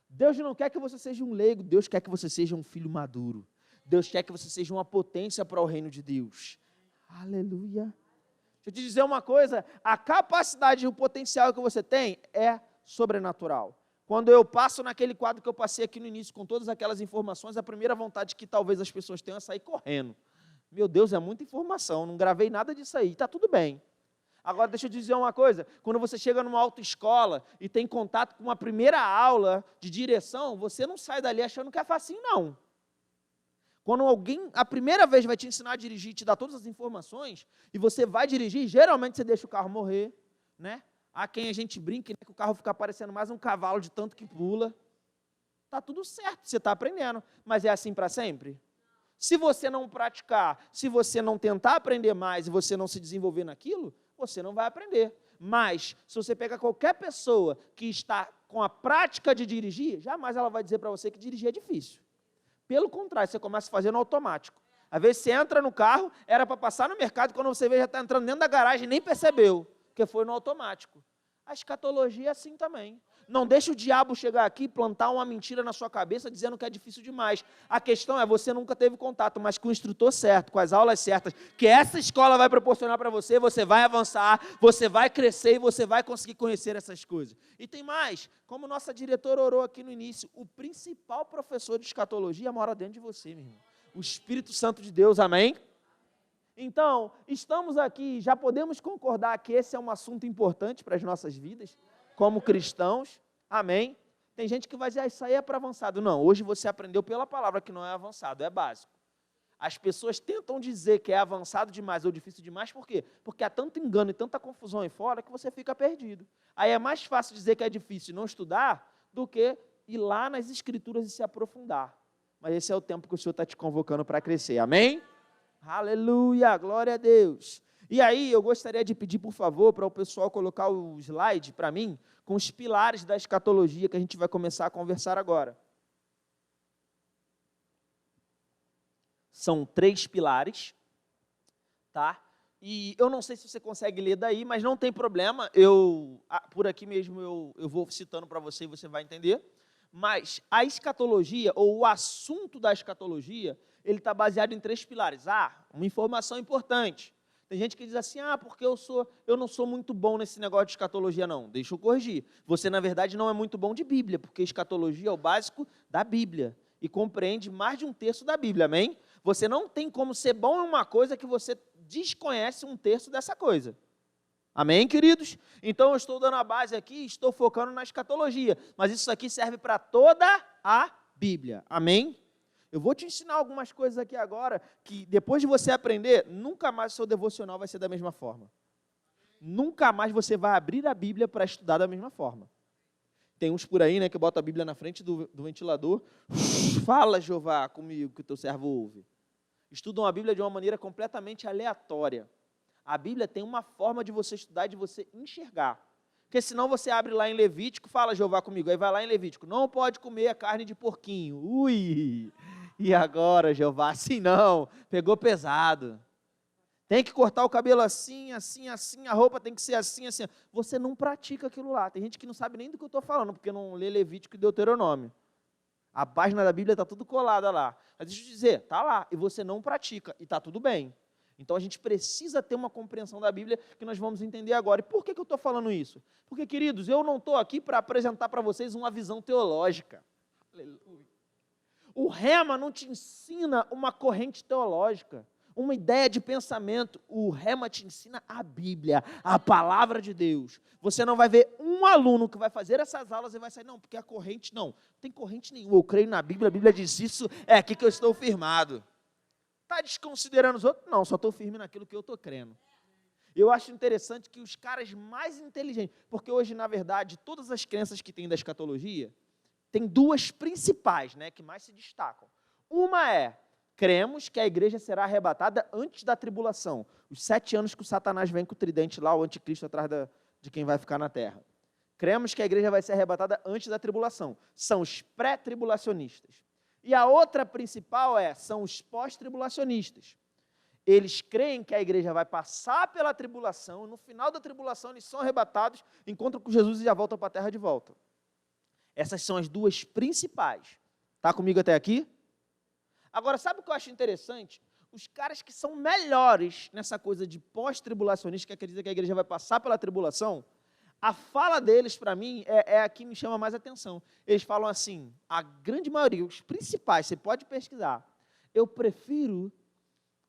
Deus não quer que você seja um leigo, Deus quer que você seja um filho maduro. Deus quer que você seja uma potência para o reino de Deus. Aleluia. Deixa eu te dizer uma coisa, a capacidade e o potencial que você tem é sobrenatural. Quando eu passo naquele quadro que eu passei aqui no início, com todas aquelas informações, a primeira vontade que talvez as pessoas tenham é sair correndo. Meu Deus, é muita informação, não gravei nada disso aí, está tudo bem. Agora, deixa eu dizer uma coisa, quando você chega numa autoescola e tem contato com uma primeira aula de direção, você não sai dali achando que é facinho, não. Quando alguém, a primeira vez, vai te ensinar a dirigir, te dar todas as informações, e você vai dirigir, geralmente você deixa o carro morrer, né? Há quem a gente brinque, né, que o carro fica parecendo mais um cavalo de tanto que pula. está tudo certo, você está aprendendo. Mas é assim para sempre? Se você não praticar, se você não tentar aprender mais e você não se desenvolver naquilo, você não vai aprender. Mas, se você pegar qualquer pessoa que está com a prática de dirigir, jamais ela vai dizer para você que dirigir é difícil. Pelo contrário, você começa a fazer no automático. Às vezes você entra no carro, era para passar no mercado, quando você vê já está entrando dentro da garagem e nem percebeu, porque foi no automático. A escatologia é assim também. Não deixa o diabo chegar aqui e plantar uma mentira na sua cabeça dizendo que é difícil demais. A questão é, você nunca teve contato, mas com o instrutor certo, com as aulas certas, que essa escola vai proporcionar para você, você vai avançar, você vai crescer e você vai conseguir conhecer essas coisas. E tem mais, como nossa diretora orou aqui no início, o principal professor de escatologia mora dentro de você, meu irmão. O Espírito Santo de Deus, amém? Então, estamos aqui, já podemos concordar que esse é um assunto importante para as nossas vidas, como cristãos, amém? Tem gente que vai dizer, isso aí é para avançado. Não, hoje você aprendeu pela palavra que não é avançado, é básico. As pessoas tentam dizer que é avançado demais ou difícil demais, por quê? Porque há tanto engano e tanta confusão aí fora que você fica perdido. Aí é mais fácil dizer que é difícil e não estudar do que ir lá nas escrituras e se aprofundar. Mas esse é o tempo que o Senhor está te convocando para crescer, amém? Aleluia, glória a Deus. E aí, eu gostaria de pedir, por favor, para o pessoal colocar o slide para mim, com os pilares da escatologia que a gente vai começar a conversar agora. São 3 pilares, tá? E eu não sei se você consegue ler daí, mas não tem problema, por aqui mesmo eu vou citando para você e você vai entender. Mas a escatologia, ou o assunto da escatologia, ele está baseado em 3 pilares. Uma informação importante. Tem gente que diz assim, porque eu não sou muito bom nesse negócio de escatologia, não. Deixa eu corrigir. Você, na verdade, não é muito bom de Bíblia, porque escatologia é o básico da Bíblia e compreende mais de 1/3 da Bíblia, amém? Você não tem como ser bom em uma coisa que você desconhece 1/3 dessa coisa. Amém, queridos? Então, eu estou dando a base aqui, estou focando na escatologia, mas isso aqui serve para toda a Bíblia, amém? Eu vou te ensinar algumas coisas aqui agora, que depois de você aprender, nunca mais o seu devocional vai ser da mesma forma. Nunca mais você vai abrir a Bíblia para estudar da mesma forma. Tem uns por aí, né, que botam a Bíblia na frente do ventilador. Fala, Jeová, comigo, que o teu servo ouve. Estudam a Bíblia de uma maneira completamente aleatória. A Bíblia tem uma forma de você estudar e de você enxergar. Porque senão você abre lá em Levítico, fala, Jeová, comigo, aí vai lá em Levítico, não pode comer a carne de porquinho. Ui! E agora, Jeová? Assim não, pegou pesado. Tem que cortar o cabelo assim, assim, assim, a roupa tem que ser assim, assim. Você não pratica aquilo lá. Tem gente que não sabe nem do que eu estou falando, porque não lê Levítico e Deuteronômio. A página da Bíblia está tudo colada lá. Mas deixa eu te dizer, está lá, e você não pratica, e está tudo bem. Então a gente precisa ter uma compreensão da Bíblia que nós vamos entender agora. E por que eu estou falando isso? Porque, queridos, eu não estou aqui para apresentar para vocês uma visão teológica. Aleluia. O Rema não te ensina uma corrente teológica, uma ideia de pensamento. O Rema te ensina a Bíblia, a palavra de Deus. Você não vai ver um aluno que vai fazer essas aulas e vai sair, não, porque a corrente, não tem corrente nenhuma. Eu creio na Bíblia, a Bíblia diz isso, é aqui que eu estou firmado. Está desconsiderando os outros? Não, só estou firme naquilo que eu estou crendo. Eu acho interessante que os caras mais inteligentes, porque hoje, na verdade, todas as crenças que tem da escatologia, tem 2 principais, né, que mais se destacam. Uma é, cremos que a igreja será arrebatada antes da tribulação. Os 7 anos que o Satanás vem com o tridente lá, o anticristo atrás de quem vai ficar na terra. Cremos que a igreja vai ser arrebatada antes da tribulação. São os pré-tribulacionistas. E a outra principal são os pós-tribulacionistas. Eles creem que a igreja vai passar pela tribulação, e no final da tribulação eles são arrebatados, encontram com Jesus e já voltam para a terra de volta. Essas são as 2 principais. Está comigo até aqui? Agora, sabe o que eu acho interessante? Os caras que são melhores nessa coisa de pós-tribulacionista, que acreditam que a igreja vai passar pela tribulação, a fala deles, para mim, é a que me chama mais atenção. Eles falam assim, a grande maioria, os principais, você pode pesquisar, eu prefiro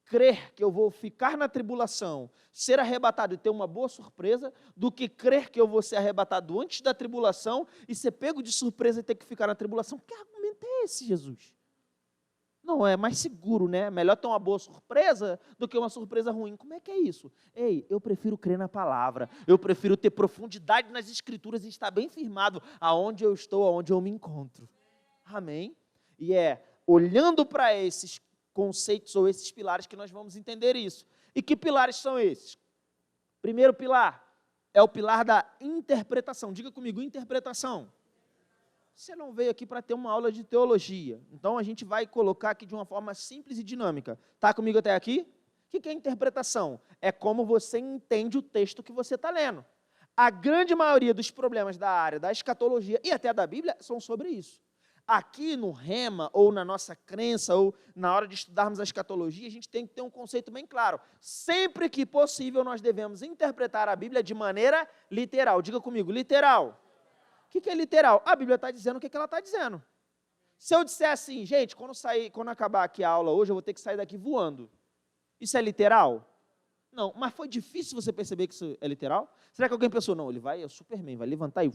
crer que eu vou ficar na tribulação, ser arrebatado e ter uma boa surpresa, do que crer que eu vou ser arrebatado antes da tribulação e ser pego de surpresa e ter que ficar na tribulação. Que argumento é esse, Jesus? Não, é mais seguro, né? Melhor ter uma boa surpresa do que uma surpresa ruim. Como é que é isso? Ei, eu prefiro crer na palavra, eu prefiro ter profundidade nas escrituras e estar bem firmado aonde eu estou, aonde eu me encontro. Amém? E é olhando para esses conceitos ou esses pilares que nós vamos entender isso. E que pilares são esses? Primeiro pilar é o pilar da interpretação. Diga comigo, interpretação. Você não veio aqui para ter uma aula de teologia. Então, a gente vai colocar aqui de uma forma simples e dinâmica. Está comigo até aqui? O que é interpretação? É como você entende o texto que você está lendo. A grande maioria dos problemas da área da escatologia e até da Bíblia são sobre isso. Aqui no Rema, ou na nossa crença, ou na hora de estudarmos a escatologia, a gente tem que ter um conceito bem claro. Sempre que possível, nós devemos interpretar a Bíblia de maneira literal. Diga comigo, literal. O que é literal? A Bíblia está dizendo o que ela está dizendo. Se eu disser assim, gente, quando acabar aqui a aula hoje, eu vou ter que sair daqui voando. Isso é literal? Não, mas foi difícil você perceber que isso é literal? Será que alguém pensou, não, ele vai, é o Superman, vai levantar e...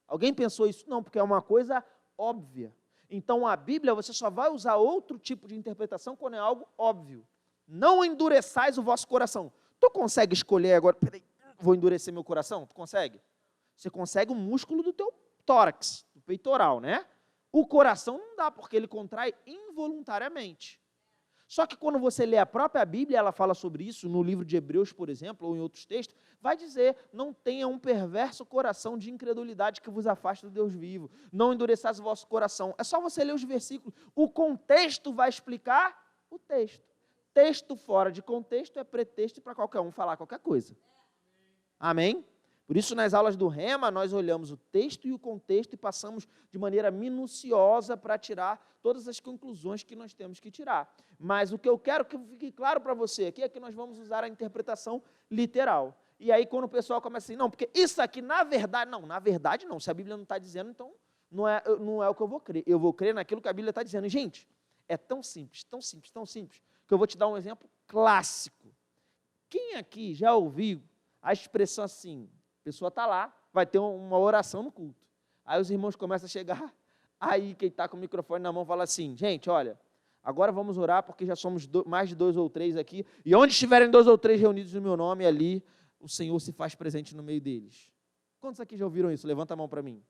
Alguém pensou isso? Não, porque é uma coisa óbvia. Então, a Bíblia, você só vai usar outro tipo de interpretação quando é algo óbvio. Não endureçais o vosso coração. Tu consegue escolher agora, peraí, vou endurecer meu coração? Tu consegue? Você consegue o músculo do teu tórax, do peitoral, né? O coração não dá, porque ele contrai involuntariamente. Só que quando você lê a própria Bíblia, ela fala sobre isso, no livro de Hebreus, por exemplo, ou em outros textos, vai dizer, não tenha um perverso coração de incredulidade que vos afaste do Deus vivo, não endureçais o vosso coração. É só você ler os versículos. O contexto vai explicar o texto. Texto fora de contexto é pretexto para qualquer um falar qualquer coisa. Amém? Por isso, nas aulas do Rema, nós olhamos o texto e o contexto e passamos de maneira minuciosa para tirar todas as conclusões que nós temos que tirar. Mas o que eu quero que fique claro para você aqui é que nós vamos usar a interpretação literal. E aí, quando o pessoal começa assim, não, porque isso aqui, na verdade não. Se a Bíblia não está dizendo, então não é o que eu vou crer. Eu vou crer naquilo que a Bíblia está dizendo. E, gente, é tão simples, que eu vou te dar um exemplo clássico. Quem aqui já ouviu a expressão assim, a pessoa está lá, vai ter uma oração no culto. Aí os irmãos começam a chegar, aí quem está com o microfone na mão fala assim, gente, olha, agora vamos orar porque já somos mais de 2 ou 3 aqui, e onde estiverem 2 ou 3 reunidos no meu nome, ali o Senhor se faz presente no meio deles. Quantos aqui já ouviram isso? Levanta a mão para mim.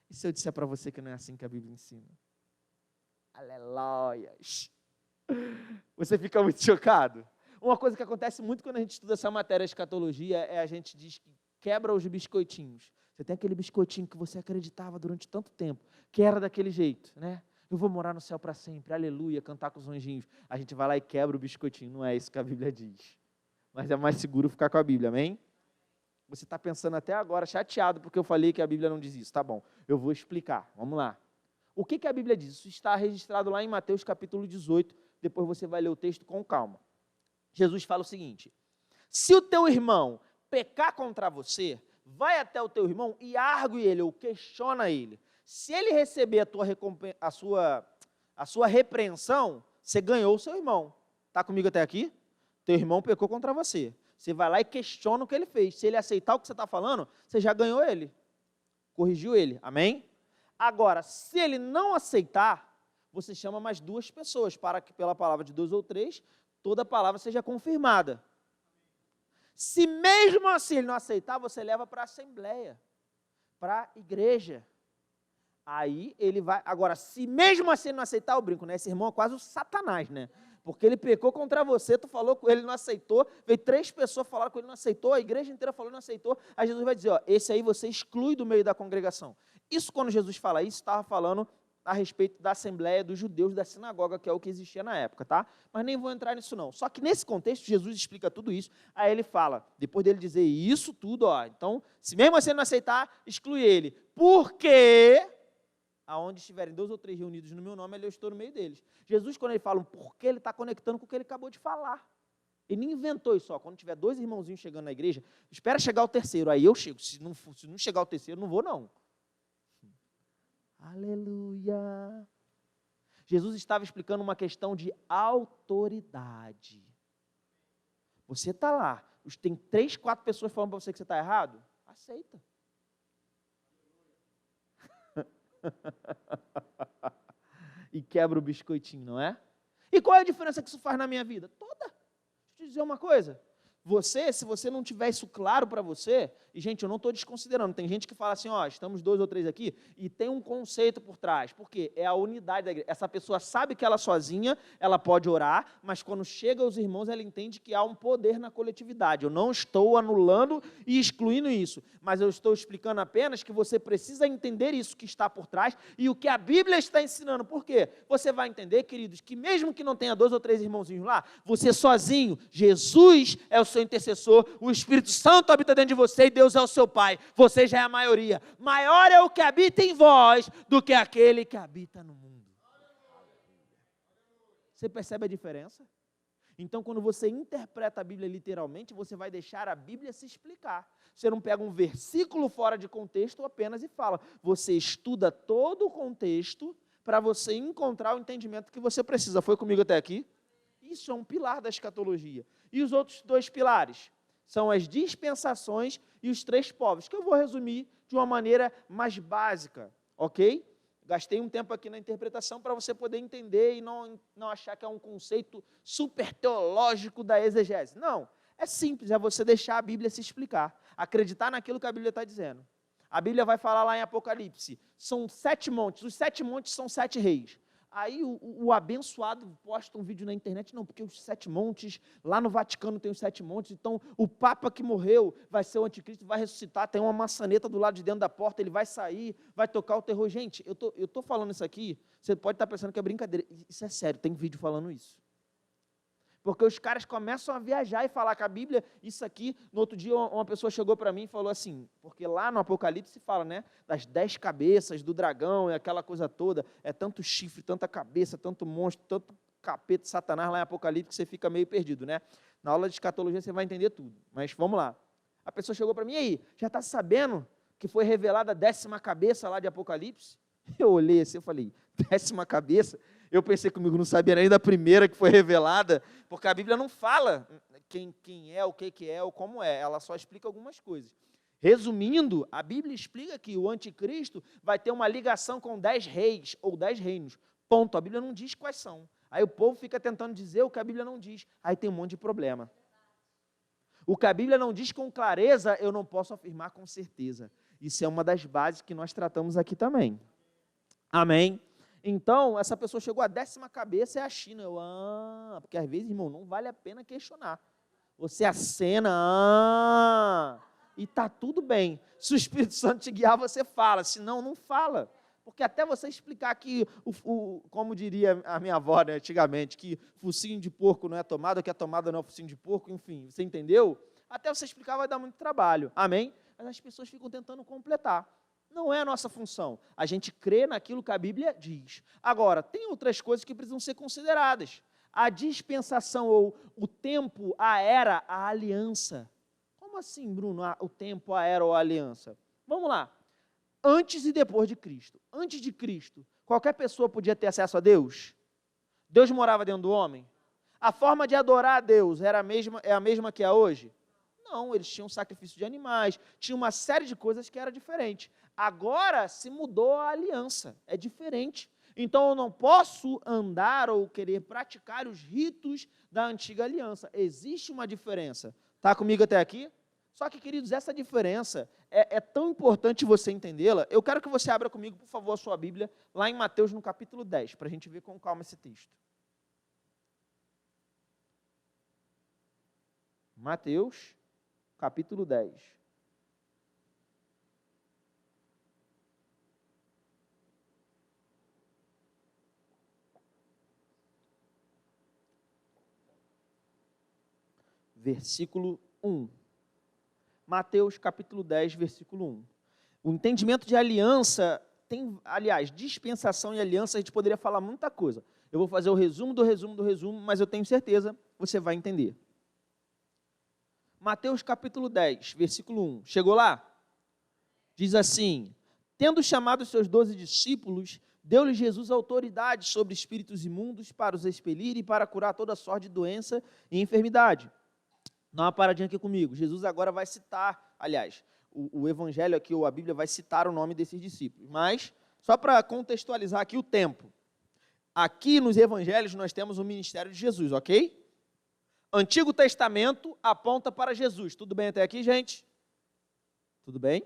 E se eu disser para você que não é assim que a Bíblia ensina? Aleluia! Você fica muito chocado? Uma coisa que acontece muito quando a gente estuda essa matéria de escatologia é a gente diz que quebra os biscoitinhos. Você tem aquele biscoitinho que você acreditava durante tanto tempo, que era daquele jeito, né? Eu vou morar no céu para sempre, aleluia, cantar com os anjinhos. A gente vai lá e quebra o biscoitinho. Não é isso que a Bíblia diz. Mas é mais seguro ficar com a Bíblia, amém? Você está pensando até agora, chateado, porque eu falei que a Bíblia não diz isso. Tá bom, eu vou explicar. Vamos lá. O que a Bíblia diz? Isso está registrado lá em Mateus capítulo 18. Depois você vai ler o texto com calma. Jesus fala o seguinte, se o teu irmão pecar contra você, vai até o teu irmão e argue ele, ou questiona ele. Se ele receber a sua repreensão, você ganhou o seu irmão. Está comigo até aqui? Teu irmão pecou contra você. Você vai lá e questiona o que ele fez. Se ele aceitar o que você está falando, você já ganhou ele. Corrigiu ele. Amém? Agora, se ele não aceitar, você chama mais 2 pessoas, para que pela palavra de 2 ou 3, toda a palavra seja confirmada. Se mesmo assim ele não aceitar, você leva para a assembleia, para a igreja. Aí ele vai... Agora, se mesmo assim ele não aceitar, eu brinco, né? Esse irmão é quase o Satanás, né? Porque ele pecou contra você, tu falou com ele, não aceitou, veio 3 pessoas falaram com ele, não aceitou, a igreja inteira falou, não aceitou. Aí Jesus vai dizer, ó, esse aí você exclui do meio da congregação. Isso, quando Jesus fala isso, estava falando a respeito da Assembleia dos Judeus da sinagoga, que é o que existia na época, tá? Mas nem vou entrar nisso não. Só que nesse contexto, Jesus explica tudo isso, aí ele fala, depois dele dizer isso tudo, ó, então, se mesmo você não aceitar, exclui ele. Porque, aonde estiverem 2 ou 3 reunidos no meu nome, ali eu estou no meio deles. Jesus, quando ele fala um porquê, ele está conectando com o que ele acabou de falar. Ele não inventou isso, ó, quando tiver 2 irmãozinhos chegando na igreja, espera chegar o terceiro, aí eu chego. Se não chegar o terceiro, não vou não. Aleluia. Jesus estava explicando uma questão de autoridade. Você está lá, tem 3, 4 pessoas falando para você que você está errado, aceita. E quebra o biscoitinho, não é? E qual é a diferença que isso faz na minha vida? Toda. Deixa eu te dizer uma coisa. se você não tiver isso claro para você, e gente, eu não estou desconsiderando, tem gente que fala assim, ó, estamos 2 ou 3 aqui, e tem um conceito por trás, porque é a unidade da igreja. Essa pessoa sabe que ela sozinha, ela pode orar, mas quando chega aos irmãos, ela entende que há um poder na coletividade. Eu não estou anulando e excluindo isso, mas eu estou explicando apenas que você precisa entender isso que está por trás e o que a Bíblia está ensinando. Por quê? Você vai entender, queridos, que mesmo que não tenha 2 ou 3 irmãozinhos lá, você sozinho, Jesus é o seu intercessor, o Espírito Santo habita dentro de você e Deus é o seu Pai. Você já é a maioria. Maior é o que habita em vós do que aquele que habita no mundo. Você percebe a diferença? Então, quando você interpreta a Bíblia literalmente, você vai deixar a Bíblia se explicar. Você não pega um versículo fora de contexto apenas e fala. Você estuda todo o contexto para você encontrar o entendimento que você precisa. Foi comigo até aqui? Isso é um pilar da escatologia. E os outros 2 pilares? São as dispensações e os 3 povos, que eu vou resumir de uma maneira mais básica, ok? Gastei um tempo aqui na interpretação para você poder entender e não achar que é um conceito super teológico da exegese. Não, é simples, é você deixar a Bíblia se explicar, acreditar naquilo que a Bíblia está dizendo. A Bíblia vai falar lá em Apocalipse, são 7 montes, os 7 montes são 7 reis. Aí o abençoado posta um vídeo na internet, não, porque os 7 montes, lá no Vaticano tem os 7 montes, então o Papa que morreu vai ser o anticristo, vai ressuscitar, tem uma maçaneta do lado de dentro da porta, ele vai sair, vai tocar o terror. Gente, eu tô falando isso aqui, você pode estar pensando que é brincadeira, isso é sério, tem vídeo falando isso. Porque os caras começam a viajar e falar que a Bíblia, isso aqui, no outro dia uma pessoa chegou para mim e falou assim, porque lá no Apocalipse fala, né, das 10 cabeças do dragão e aquela coisa toda, é tanto chifre, tanta cabeça, tanto monstro, tanto capeta, satanás lá em Apocalipse que você fica meio perdido, né? Na aula de escatologia você vai entender tudo, mas vamos lá. A pessoa chegou para mim, e aí, já está sabendo que foi revelada a 10ª cabeça lá de Apocalipse? Eu olhei assim e falei, 10ª cabeça? Eu pensei comigo, não sabia nem da primeira que foi revelada, porque a Bíblia não fala quem é, o que é, ou como é, ela só explica algumas coisas. Resumindo, a Bíblia explica que o anticristo vai ter uma ligação com 10 reis, ou 10 reinos, ponto, a Bíblia não diz quais são. Aí o povo fica tentando dizer o que a Bíblia não diz, aí tem um monte de problema. O que a Bíblia não diz com clareza, eu não posso afirmar com certeza. Isso é uma das bases que nós tratamos aqui também. Amém? Então, essa pessoa chegou à 10ª cabeça, é a China. Porque às vezes, irmão, não vale a pena questionar. Você acena, e está tudo bem. Se o Espírito Santo te guiar, você fala. Se não, não fala. Porque até você explicar que, como diria a minha avó, né, antigamente, que focinho de porco não é tomada, que a tomada não é focinho de porco, enfim, você entendeu? Até você explicar vai dar muito trabalho. Amém? Mas as pessoas ficam tentando completar. Não é a nossa função. A gente crê naquilo que a Bíblia diz. Agora, tem outras coisas que precisam ser consideradas. A dispensação, ou o tempo, a era, a aliança. Como assim, Bruno, o tempo, a era ou a aliança? Vamos lá. Antes e depois de Cristo. Antes de Cristo, qualquer pessoa podia ter acesso a Deus? Deus morava dentro do homem? A forma de adorar a Deus é a mesma que é hoje? Não, eles tinham sacrifício de animais, tinha uma série de coisas que era diferente. Agora se mudou a aliança, é diferente. Então eu não posso andar ou querer praticar os ritos da antiga aliança. Existe uma diferença. Está comigo até aqui? Só que, queridos, essa diferença é tão importante você entendê-la. Eu quero que você abra comigo, por favor, a sua Bíblia, lá em Mateus, no capítulo 10, para a gente ver com calma esse texto. Mateus, capítulo 10. Versículo 1. Mateus, capítulo 10, versículo 1. O entendimento de aliança tem, aliás, dispensação e aliança, a gente poderia falar muita coisa. Eu vou fazer o resumo do resumo do resumo, mas eu tenho certeza que você vai entender. Mateus, capítulo 10, versículo 1. Chegou lá? Diz assim: tendo chamado os seus 12 discípulos, deu-lhes Jesus autoridade sobre espíritos imundos para os expelir e para curar toda sorte de doença e enfermidade. Dá uma paradinha aqui comigo. Jesus agora vai citar, aliás, o evangelho aqui, ou a Bíblia vai citar o nome desses discípulos. Mas, só para contextualizar aqui o tempo. Aqui nos evangelhos nós temos o ministério de Jesus, ok? Antigo Testamento aponta para Jesus. Tudo bem até aqui, gente? Tudo bem?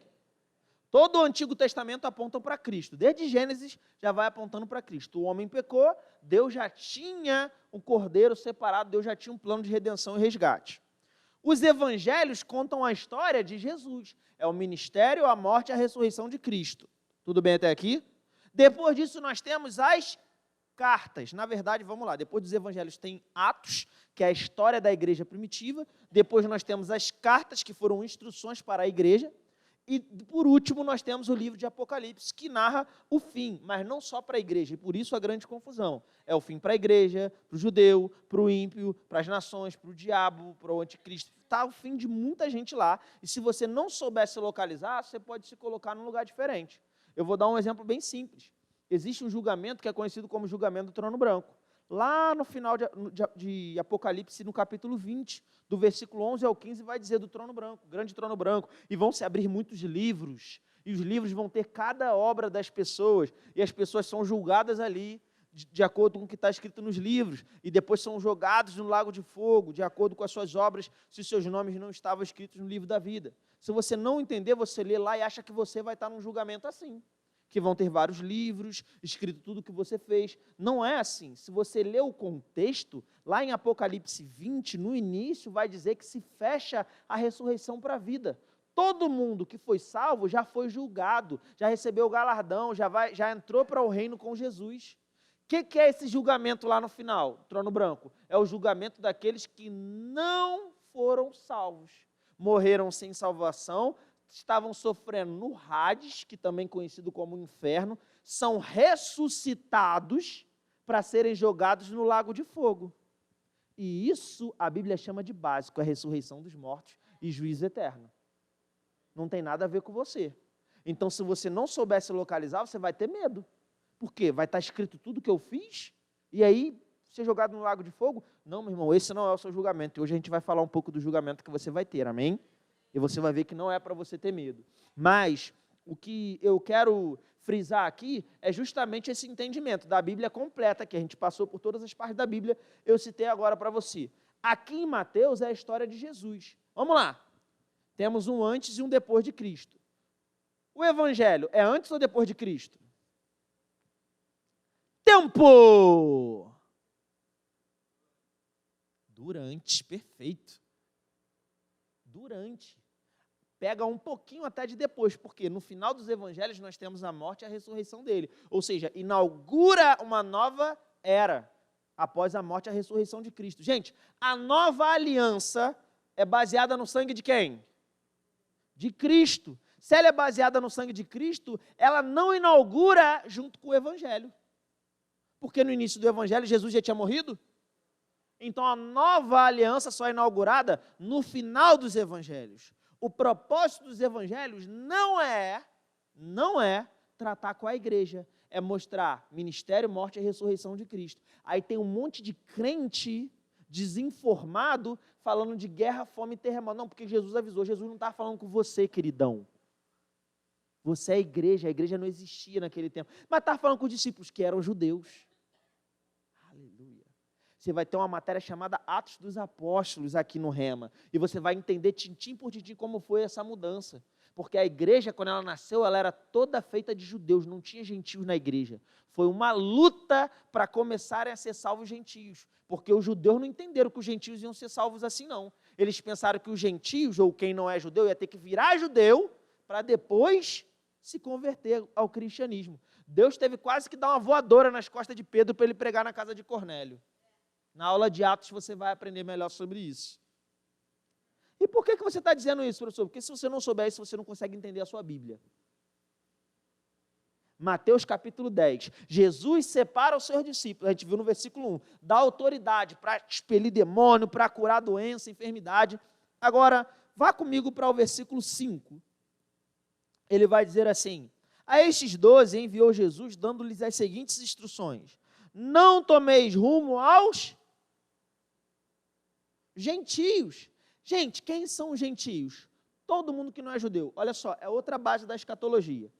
Todo o Antigo Testamento aponta para Cristo. Desde Gênesis já vai apontando para Cristo. O homem pecou, Deus já tinha um cordeiro separado, Deus já tinha um plano de redenção e resgate. Os evangelhos contam a história de Jesus. É o ministério, a morte e a ressurreição de Cristo. Tudo bem até aqui? Depois disso nós temos as cartas. Na verdade, vamos lá, depois dos evangelhos tem Atos, que é a história da igreja primitiva. Depois nós temos as cartas, que foram instruções para a igreja. E, por último, nós temos o livro de Apocalipse, que narra o fim, mas não só para a igreja, e por isso a grande confusão. É o fim para a igreja, para o judeu, para o ímpio, para as nações, para o diabo, para o anticristo. Está o fim de muita gente lá, e se você não souber se localizar, você pode se colocar num lugar diferente. Eu vou dar um exemplo bem simples. Existe um julgamento que é conhecido como julgamento do trono branco. Lá no final de Apocalipse, no capítulo 20, do versículo 11 ao 15, vai dizer do trono branco, grande trono branco, e vão se abrir muitos livros, e os livros vão ter cada obra das pessoas, e as pessoas são julgadas ali, de acordo com o que está escrito nos livros, e depois são jogados no lago de fogo, de acordo com as suas obras, se os seus nomes não estavam escritos no livro da vida. Se você não entender, você lê lá e acha que você vai estar num julgamento assim, que vão ter vários livros, escrito tudo o que você fez. Não é assim. Se você ler o contexto, lá em Apocalipse 20, no início, vai dizer que se fecha a ressurreição para a vida. Todo mundo que foi salvo já foi julgado, já recebeu o galardão, já entrou para o reino com Jesus. O que é esse julgamento lá no final, trono branco? É o julgamento daqueles que não foram salvos. Morreram sem salvação, estavam sofrendo no Hades, que também é conhecido como inferno, são ressuscitados para serem jogados no lago de fogo. E isso a Bíblia chama de básico, a ressurreição dos mortos e juízo eterno. Não tem nada a ver com você. Então, se você não souber se localizar, você vai ter medo. Por quê? Vai estar escrito tudo que eu fiz, e aí ser jogado no lago de fogo? Não, meu irmão, esse não é o seu julgamento. E hoje a gente vai falar um pouco do julgamento que você vai ter, amém? E você vai ver que não é para você ter medo. Mas o que eu quero frisar aqui é justamente esse entendimento da Bíblia completa, que a gente passou por todas as partes da Bíblia, eu citei agora para você. Aqui em Mateus é a história de Jesus. Vamos lá. Temos um antes e um depois de Cristo. O Evangelho é antes ou depois de Cristo? Tempo! Durante, perfeito. Durante. Pega um pouquinho até de depois, porque no final dos evangelhos nós temos a morte e a ressurreição dele. Ou seja, inaugura uma nova era após a morte e a ressurreição de Cristo. Gente, a nova aliança é baseada no sangue de quem? De Cristo. Se ela é baseada no sangue de Cristo, ela não inaugura junto com o evangelho. Porque no início do evangelho Jesus já tinha morrido? Então a nova aliança só é inaugurada no final dos evangelhos. O propósito dos evangelhos não é tratar com a igreja, é mostrar ministério, morte e ressurreição de Cristo. Aí tem um monte de crente desinformado falando de guerra, fome e terremoto. Não, porque Jesus avisou, Jesus não estava falando com você, queridão. Você é a igreja não existia naquele tempo. Mas estava falando com os discípulos que eram judeus. Aleluia. Você vai ter uma matéria chamada Atos dos Apóstolos aqui no Rema. E você vai entender tintim por tintim como foi essa mudança. Porque a igreja, quando ela nasceu, ela era toda feita de judeus, não tinha gentios na igreja. Foi uma luta para começarem a ser salvos gentios. Porque os judeus não entenderam que os gentios iam ser salvos assim, não. Eles pensaram que os gentios, ou quem não é judeu, ia ter que virar judeu para depois se converter ao cristianismo. Deus teve quase que dar uma voadora nas costas de Pedro para ele pregar na casa de Cornélio. Na aula de Atos você vai aprender melhor sobre isso. E por que você está dizendo isso, professor? Porque se você não souber isso, você não consegue entender a sua Bíblia. Mateus capítulo 10. Jesus separa os seus discípulos, a gente viu no versículo 1, dá autoridade para expelir demônio, para curar doença, enfermidade. Agora, vá comigo para o versículo 5. Ele vai dizer assim: a estes 12 enviou Jesus, dando-lhes as seguintes instruções: não tomeis rumo aos gentios. Gente, quem são os gentios? Todo mundo que não é judeu. Olha só, é outra base da escatologia.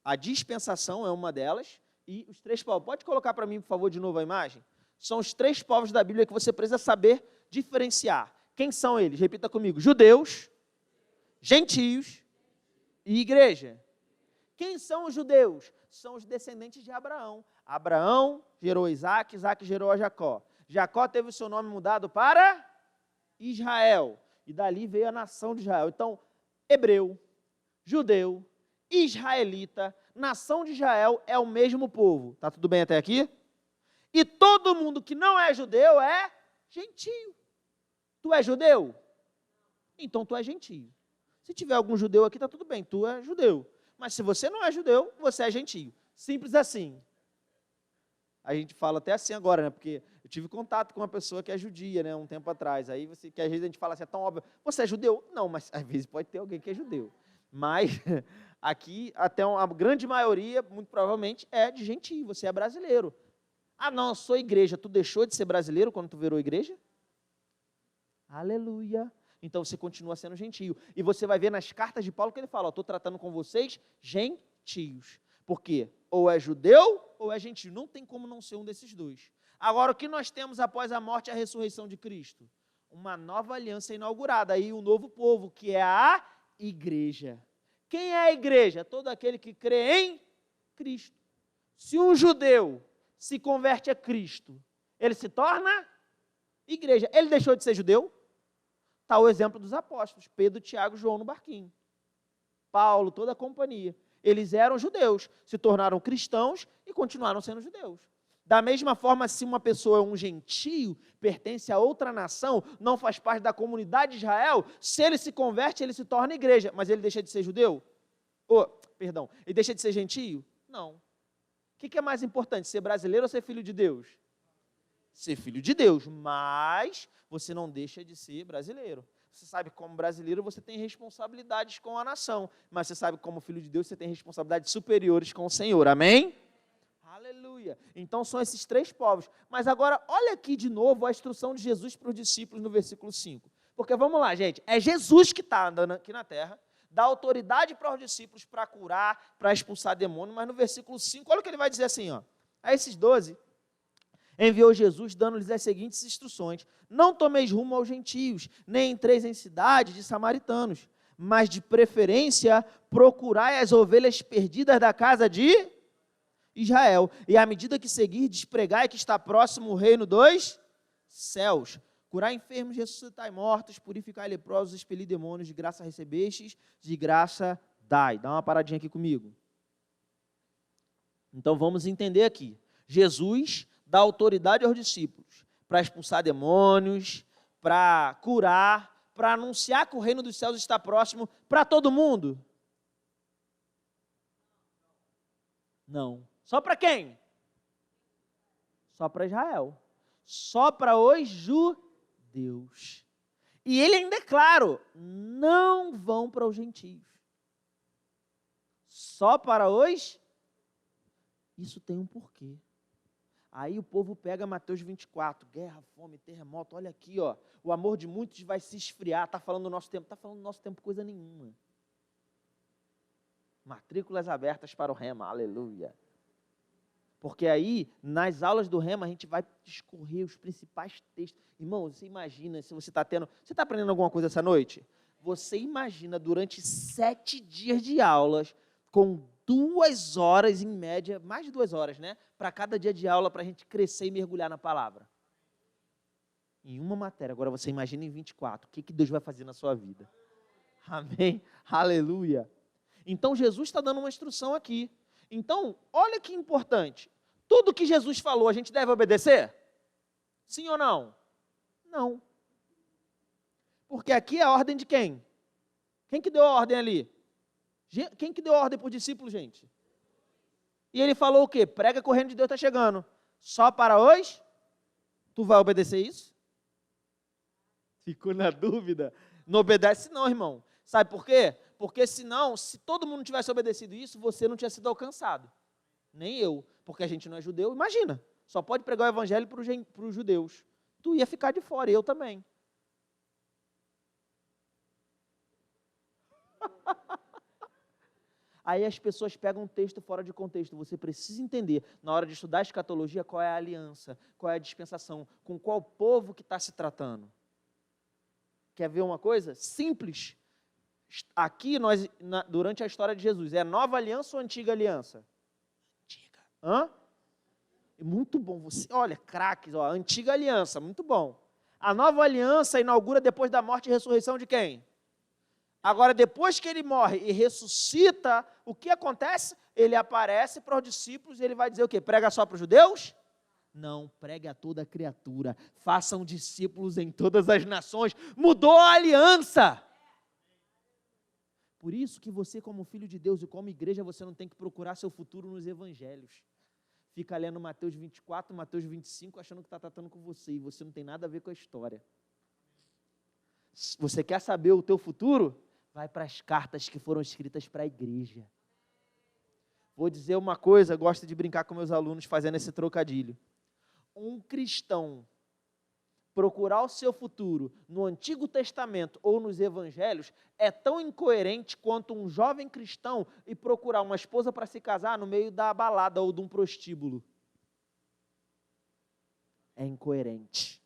A dispensação é uma delas e os três povos. Pode colocar para mim, por favor, de novo a imagem? São os três povos da Bíblia que você precisa saber diferenciar. Quem são eles? Repita comigo. Judeus, gentios e igreja. Quem são os judeus? São os descendentes de Abraão. Abraão gerou Isaac, Isaac gerou a Jacó. Jacó teve o seu nome mudado para Israel. E dali veio a nação de Israel. Então, hebreu, judeu, israelita, nação de Israel é o mesmo povo. Tá tudo bem até aqui? E todo mundo que não é judeu é gentio. Tu é judeu? Então tu é gentio. Se tiver algum judeu aqui, tá tudo bem, tu é judeu. Mas se você não é judeu, você é gentio. Simples assim. A gente fala até assim agora, né? Porque eu tive contato com uma pessoa que é judia, né? Um tempo atrás. Aí que às vezes a gente fala assim, é tão óbvio. Você é judeu? Não, mas às vezes pode ter alguém que é judeu. Mas aqui, até a grande maioria, muito provavelmente, é de gentio. Você é brasileiro. Ah, não, eu sou igreja. Tu deixou de ser brasileiro quando tu virou igreja? Aleluia. Então você continua sendo gentio. E você vai ver nas cartas de Paulo que ele fala, estou tratando com vocês gentios. Por quê? Ou é judeu ou é gentio. Não tem como não ser um desses dois. Agora, o que nós temos após a morte e a ressurreição de Cristo? Uma nova aliança inaugurada. Aí um novo povo, que é a igreja. Quem é a igreja? Todo aquele que crê em Cristo. Se um judeu se converte a Cristo, ele se torna igreja. Ele deixou de ser judeu? Está o exemplo dos apóstolos, Pedro, Tiago, João no barquinho. Paulo, toda a companhia. Eles eram judeus, se tornaram cristãos e continuaram sendo judeus. Da mesma forma, se uma pessoa é um gentio, pertence a outra nação, não faz parte da comunidade de Israel, se ele se converte, ele se torna igreja, mas ele deixa de ser judeu? Ele deixa de ser gentio? Não. O que é mais importante, ser brasileiro ou ser filho de Deus? Ser filho de Deus, mas você não deixa de ser brasileiro. Você sabe, como brasileiro, você tem responsabilidades com a nação, mas você sabe, como filho de Deus, você tem responsabilidades superiores com o Senhor, amém? Aleluia. Então, são esses três povos. Mas agora, olha aqui de novo a instrução de Jesus para os discípulos no versículo 5. Porque, vamos lá, gente, é Jesus que está andando aqui na terra, dá autoridade para os discípulos para curar, para expulsar demônio, mas no versículo 5, olha o que ele vai dizer assim, ó. A esses 12... enviou Jesus, dando-lhes as seguintes instruções: não tomeis rumo aos gentios, nem entreis em cidade de samaritanos, mas de preferência procurai as ovelhas perdidas da casa de Israel. E à medida que seguirdes, pregai que está próximo o reino dos céus. Curai enfermos, ressuscitai mortos, purificai leprosos, expelir demônios, de graça recebestes, de graça dai. Dá uma paradinha aqui comigo. Então vamos entender aqui. Jesus dá autoridade aos discípulos para expulsar demônios, para curar, para anunciar que o reino dos céus está próximo para todo mundo? Não. Só para quem? Só para Israel. Só para os judeus. E ele ainda é claro, não vão para os gentios. Só para os... Isso tem um porquê. Aí o povo pega Mateus 24, guerra, fome, terremoto, olha aqui, ó, o amor de muitos vai se esfriar, está falando do nosso tempo, está falando do nosso tempo coisa nenhuma. Matrículas abertas para o Rema, aleluia. Porque aí, nas aulas do Rema, a gente vai discorrer os principais textos. Irmão, você imagina, se você está aprendendo alguma coisa essa noite? Você imagina durante 7 dias de aulas, com 2 horas em média, mais de 2 horas, né? Para cada dia de aula, para a gente crescer e mergulhar na palavra. Em uma matéria. Agora você imagina em 24. O que Deus vai fazer na sua vida? Amém? Aleluia. Então Jesus está dando uma instrução aqui. Então, olha que importante. Tudo que Jesus falou, a gente deve obedecer? Sim ou não? Não. Porque aqui é a ordem de quem? Quem que deu a ordem ali? Quem que deu ordem para o discípulo, gente? E ele falou o quê? Prega que o reino de Deus está chegando. Só para hoje? Tu vai obedecer isso? Ficou na dúvida? Não obedece não, irmão. Sabe por quê? Porque senão, se todo mundo tivesse obedecido isso, você não tinha sido alcançado. Nem eu. Porque a gente não é judeu. Imagina, só pode pregar o evangelho para os judeus. Tu ia ficar de fora, eu também. Aí as pessoas pegam um texto fora de contexto. Você precisa entender, na hora de estudar a escatologia, qual é a aliança, qual é a dispensação, com qual povo que está se tratando. Quer ver uma coisa? Simples. Aqui, durante a história de Jesus, é nova aliança ou antiga aliança? Antiga. Hã? Muito bom. Olha, craques, antiga aliança, muito bom. A nova aliança inaugura depois da morte e ressurreição de quem? Agora, depois que ele morre e ressuscita, o que acontece? Ele aparece para os discípulos e ele vai dizer o quê? Prega só para os judeus? Não, pregue a toda criatura. Façam discípulos em todas as nações. Mudou a aliança. Por isso que você, como filho de Deus e como igreja, você não tem que procurar seu futuro nos evangelhos. Fica lendo Mateus 24, Mateus 25, achando que está tratando com você, e você não tem nada a ver com a história. Você quer saber o teu futuro? Vai para as cartas que foram escritas para a igreja. Vou dizer uma coisa, gosto de brincar com meus alunos fazendo esse trocadilho. Um cristão procurar o seu futuro no Antigo Testamento ou nos Evangelhos é tão incoerente quanto um jovem cristão e procurar uma esposa para se casar no meio da balada ou de um prostíbulo. É incoerente.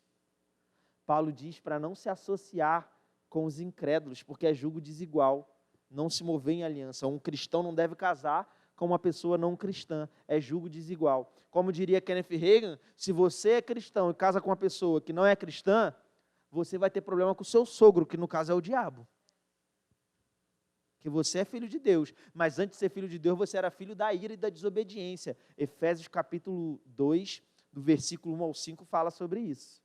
Paulo diz para não se associar com os incrédulos, porque é julgo desigual, não se mover em aliança. Um cristão não deve casar com uma pessoa não cristã, é julgo desigual. Como diria Kenneth Hagin, se você é cristão e casa com uma pessoa que não é cristã, você vai ter problema com o seu sogro, que no caso é o diabo. Que você é filho de Deus, mas antes de ser filho de Deus, você era filho da ira e da desobediência. Efésios capítulo 2, do versículo 1 ao 5, fala sobre isso.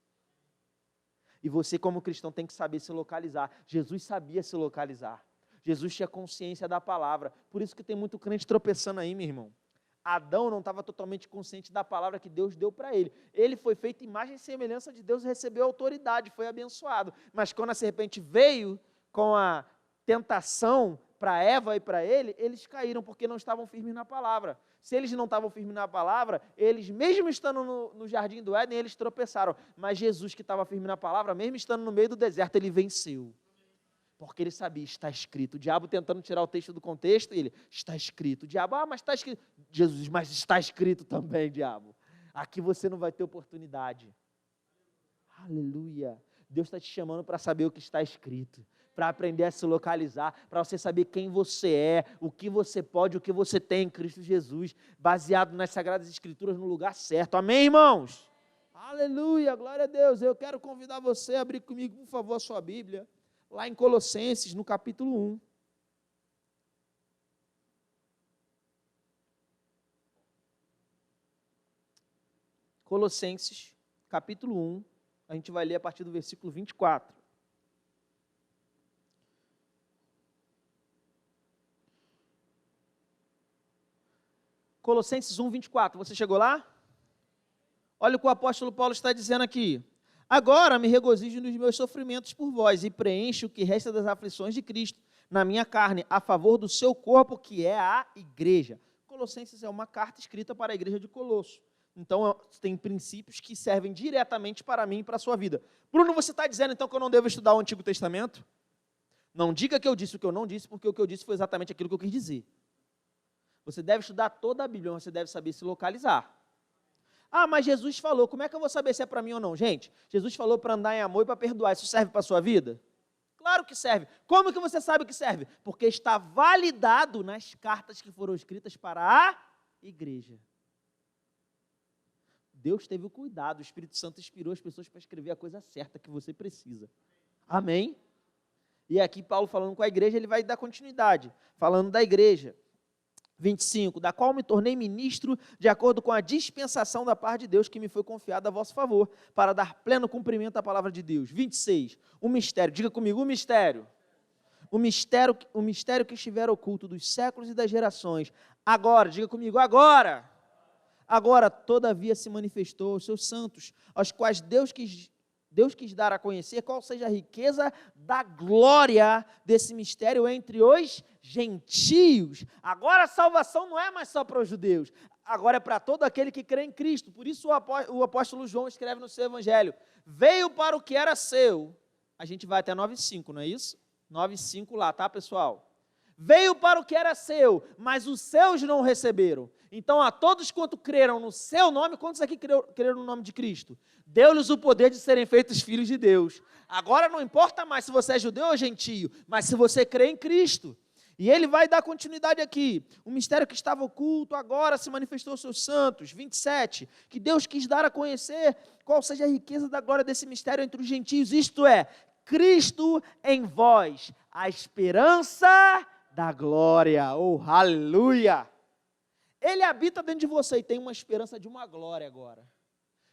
E você, como cristão, tem que saber se localizar. Jesus sabia se localizar. Jesus tinha consciência da palavra. Por isso que tem muito crente tropeçando aí, meu irmão. Adão não estava totalmente consciente da palavra que Deus deu para ele. Ele foi feito imagem e semelhança de Deus e recebeu autoridade, foi abençoado. Mas quando a serpente veio com a tentação para Eva e para ele, eles caíram porque não estavam firmes na palavra. Se eles não estavam firmes na palavra, eles, mesmo estando no jardim do Éden, eles tropeçaram. Mas Jesus, que estava firme na palavra, mesmo estando no meio do deserto, ele venceu. Porque ele sabia, está escrito. O diabo tentando tirar o texto do contexto, ele, está escrito. O diabo, mas está escrito. Jesus, mas está escrito também, diabo. Aqui você não vai ter oportunidade. Aleluia. Deus está te chamando para saber o que está escrito, para aprender a se localizar, para você saber quem você é, o que você pode, o que você tem em Cristo Jesus, baseado nas Sagradas Escrituras no lugar certo. Amém, irmãos? Aleluia, glória a Deus. Eu quero convidar você a abrir comigo, por favor, a sua Bíblia, lá em Colossenses, no capítulo 1. Colossenses, capítulo 1, a gente vai ler a partir do versículo 24. Colossenses 1, 24, você chegou lá? Olha o que o apóstolo Paulo está dizendo aqui. Agora me regozijo nos meus sofrimentos por vós e preencho o que resta das aflições de Cristo na minha carne, a favor do seu corpo, que é a igreja. Colossenses é uma carta escrita para a igreja de Colosso. Então, tem princípios que servem diretamente para mim e para a sua vida. Bruno, você está dizendo então que eu não devo estudar o Antigo Testamento? Não diga que eu disse o que eu não disse, porque o que eu disse foi exatamente aquilo que eu quis dizer. Você deve estudar toda a Bíblia, você deve saber se localizar. Ah, mas Jesus falou, como é que eu vou saber se é para mim ou não? Gente, Jesus falou para andar em amor e para perdoar, isso serve para a sua vida? Claro que serve. Como que você sabe que serve? Porque está validado nas cartas que foram escritas para a igreja. Deus teve o cuidado, o Espírito Santo inspirou as pessoas para escrever a coisa certa que você precisa. Amém? E aqui Paulo falando com a igreja, ele vai dar continuidade, falando da igreja. 25, da qual me tornei ministro de acordo com a dispensação da parte de Deus que me foi confiada a vosso favor, para dar pleno cumprimento à palavra de Deus. 26, o mistério, diga comigo, o mistério que estiver oculto dos séculos e das gerações, agora, diga comigo, agora, todavia se manifestou aos seus santos, aos quais Deus quis dar a conhecer qual seja a riqueza da glória desse mistério entre os gentios. Agora a salvação não é mais só para os judeus, agora é para todo aquele que crê em Cristo. Por isso o apóstolo João escreve no seu evangelho, veio para o que era seu. A gente vai até 9,5, não é isso? 9,5 lá, tá, pessoal? Veio para o que era seu, mas os seus não receberam. Então, a todos quanto creram no seu nome, quantos aqui creram no nome de Cristo? Deu-lhes o poder de serem feitos filhos de Deus. Agora não importa mais se você é judeu ou gentio, mas se você crê em Cristo. E ele vai dar continuidade aqui. O mistério que estava oculto agora se manifestou aos seus santos. 27. Que Deus quis dar a conhecer qual seja a riqueza da glória desse mistério entre os gentios. Isto é, Cristo em vós, a esperança da glória. Oh, aleluia! Ele habita dentro de você e tem uma esperança de uma glória agora.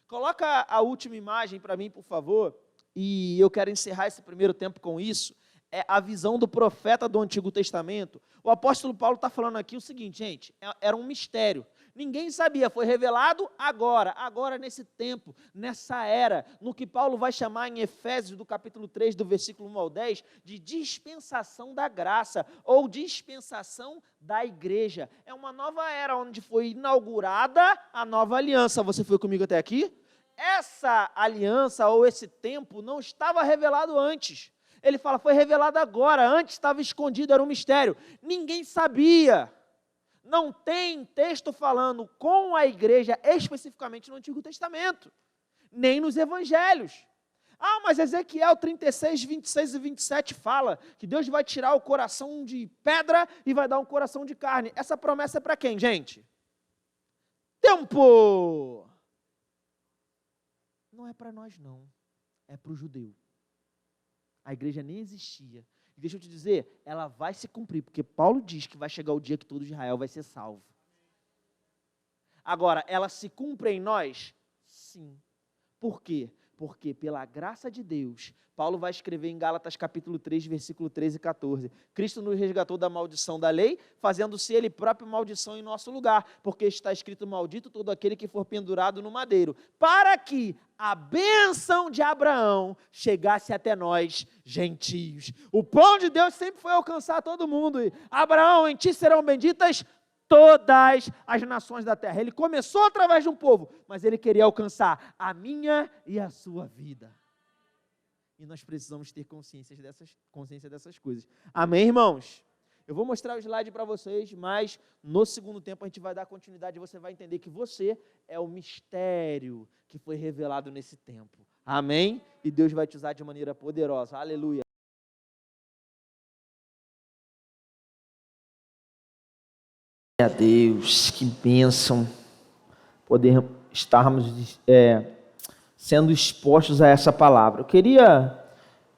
Coloca a última imagem para mim, por favor. E eu quero encerrar esse primeiro tempo com isso. É a visão do profeta do Antigo Testamento. O apóstolo Paulo está falando aqui o seguinte, gente, era um mistério. Ninguém sabia, foi revelado agora nesse tempo, nessa era, no que Paulo vai chamar em Efésios, do capítulo 3, do versículo 1 ao 10, de dispensação da graça, ou dispensação da igreja. É uma nova era, onde foi inaugurada a nova aliança. Você foi comigo até aqui? Essa aliança, ou esse tempo, não estava revelado antes. Ele fala, foi revelado agora, antes estava escondido, era um mistério. Ninguém sabia. Não tem texto falando com a igreja especificamente no Antigo Testamento, nem nos Evangelhos. Ah, mas Ezequiel 36, 26 e 27 fala que Deus vai tirar o coração de pedra e vai dar um coração de carne. Essa promessa é para quem, gente? Tempo! Não é para nós, não. É para o judeu. A igreja nem existia. E deixa eu te dizer, ela vai se cumprir, porque Paulo diz que vai chegar o dia que todo Israel vai ser salvo. Agora, ela se cumpre em nós? Sim. Por quê? Porque pela graça de Deus, Paulo vai escrever em Gálatas capítulo 3, versículo 13 e 14. Cristo nos resgatou da maldição da lei, fazendo-se ele próprio maldição em nosso lugar, porque está escrito, maldito todo aquele que for pendurado no madeiro, para que a bênção de Abraão chegasse até nós, gentios. O plano de Deus sempre foi alcançar todo mundo. E, Abraão, em ti serão benditas todas as nações da terra. Ele começou através de um povo, mas ele queria alcançar a minha e a sua vida. E nós precisamos ter consciência dessas coisas. Amém, irmãos? Eu vou mostrar o slide para vocês, mas no segundo tempo a gente vai dar continuidade e você vai entender que você é o mistério que foi revelado nesse tempo. Amém? E Deus vai te usar de maneira poderosa. Aleluia. A Deus, que bênção poder estarmos sendo expostos a essa palavra. Eu queria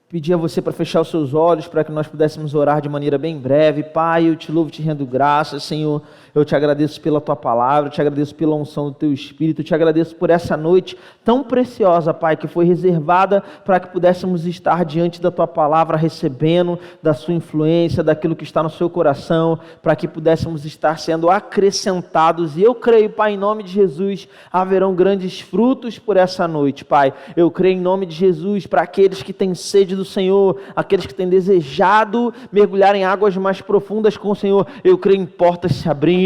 pedir a você para fechar os seus olhos, para que nós pudéssemos orar de maneira bem breve. Pai, eu te louvo e te rendo graças, Senhor. Eu te agradeço pela tua palavra, eu te agradeço pela unção do teu Espírito, eu te agradeço por essa noite tão preciosa, Pai, que foi reservada para que pudéssemos estar diante da tua palavra, recebendo da sua influência, daquilo que está no seu coração, para que pudéssemos estar sendo acrescentados. E eu creio, Pai, em nome de Jesus, haverão grandes frutos por essa noite, Pai. Eu creio em nome de Jesus para aqueles que têm sede do Senhor, aqueles que têm desejado mergulhar em águas mais profundas com o Senhor. Eu creio em portas se abrindo,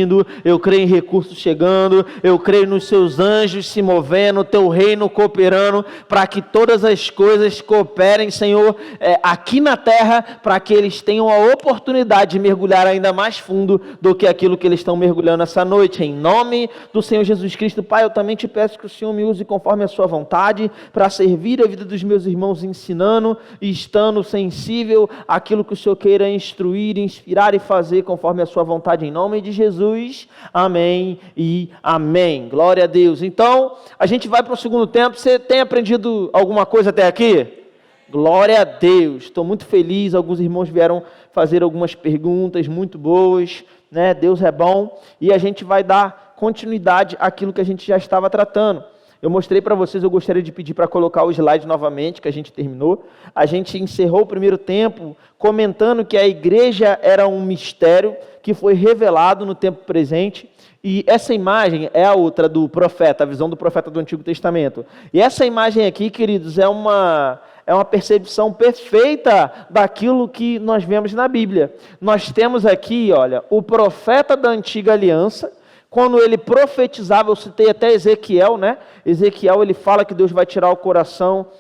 eu creio em recursos chegando, eu creio nos seus anjos se movendo, teu reino cooperando, para que todas as coisas cooperem, Senhor, aqui na terra, para que eles tenham a oportunidade de mergulhar ainda mais fundo do que aquilo que eles estão mergulhando essa noite. Em nome do Senhor Jesus Cristo, Pai, eu também te peço que o Senhor me use conforme a sua vontade, para servir a vida dos meus irmãos ensinando, e estando sensível àquilo que o Senhor queira instruir, inspirar e fazer conforme a sua vontade, em nome de Jesus, amém e amém, glória a Deus. Então, a gente vai para o segundo tempo. Você tem aprendido alguma coisa até aqui? Glória a Deus, estou muito feliz, alguns irmãos vieram fazer algumas perguntas muito boas, né? Deus é bom, e a gente vai dar continuidade àquilo que a gente já estava tratando. Eu mostrei para vocês, eu gostaria de pedir para colocar o slide novamente, que a gente terminou. A gente encerrou o primeiro tempo comentando que a igreja era um mistério que foi revelado no tempo presente. E essa imagem é a outra do profeta, a visão do profeta do Antigo Testamento. E essa imagem aqui, queridos, é uma percepção perfeita daquilo que nós vemos na Bíblia. Nós temos aqui, olha, o profeta da Antiga Aliança. Quando ele profetizava, eu citei até Ezequiel, né? Ezequiel, ele fala que Deus vai tirar o coração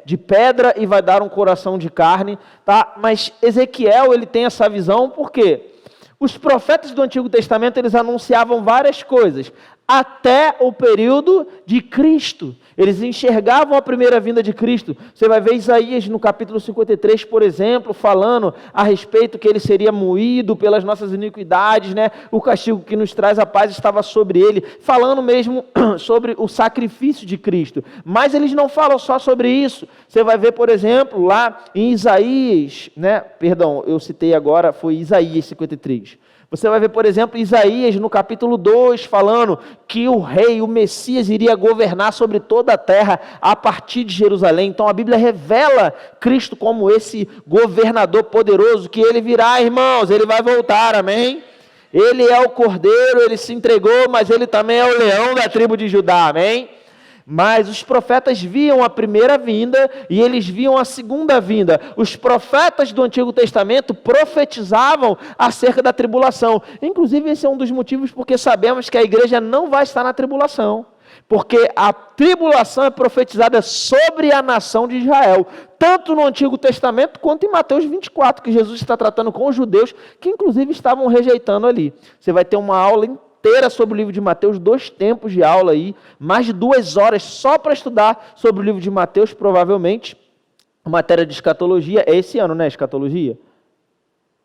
de pedra e vai dar um coração de carne, tá? Mas Ezequiel, ele tem essa visão, por quê? Os profetas do Antigo Testamento, eles anunciavam várias coisas, até o período de Cristo. Eles enxergavam a primeira vinda de Cristo. Você vai ver Isaías no capítulo 53, por exemplo, falando a respeito que ele seria moído pelas nossas iniquidades, né? O castigo que nos traz a paz estava sobre ele, falando mesmo sobre o sacrifício de Cristo. Mas eles não falam só sobre isso. Você vai ver, por exemplo, lá em Isaías, né? Perdão, eu citei agora, foi Isaías 53. Você vai ver, por exemplo, Isaías no capítulo 2, falando que o rei, o Messias, iria governar sobre toda a terra a partir de Jerusalém. Então a Bíblia revela Cristo como esse governador poderoso, que ele virá, irmãos, ele vai voltar, amém? Ele é o cordeiro, ele se entregou, mas ele também é o leão da tribo de Judá, amém? Mas os profetas viam a primeira vinda e eles viam a segunda vinda. Os profetas do Antigo Testamento profetizavam acerca da tribulação. Inclusive, esse é um dos motivos porque sabemos que a igreja não vai estar na tribulação. Porque a tribulação é profetizada sobre a nação de Israel, tanto no Antigo Testamento quanto em Mateus 24, que Jesus está tratando com os judeus, que inclusive estavam rejeitando ali. Você vai ter uma aula inteira sobre o livro de Mateus, 2 tempos de aula aí, mais de 2 horas só para estudar sobre o livro de Mateus, provavelmente. A matéria de escatologia é esse ano, né? Escatologia?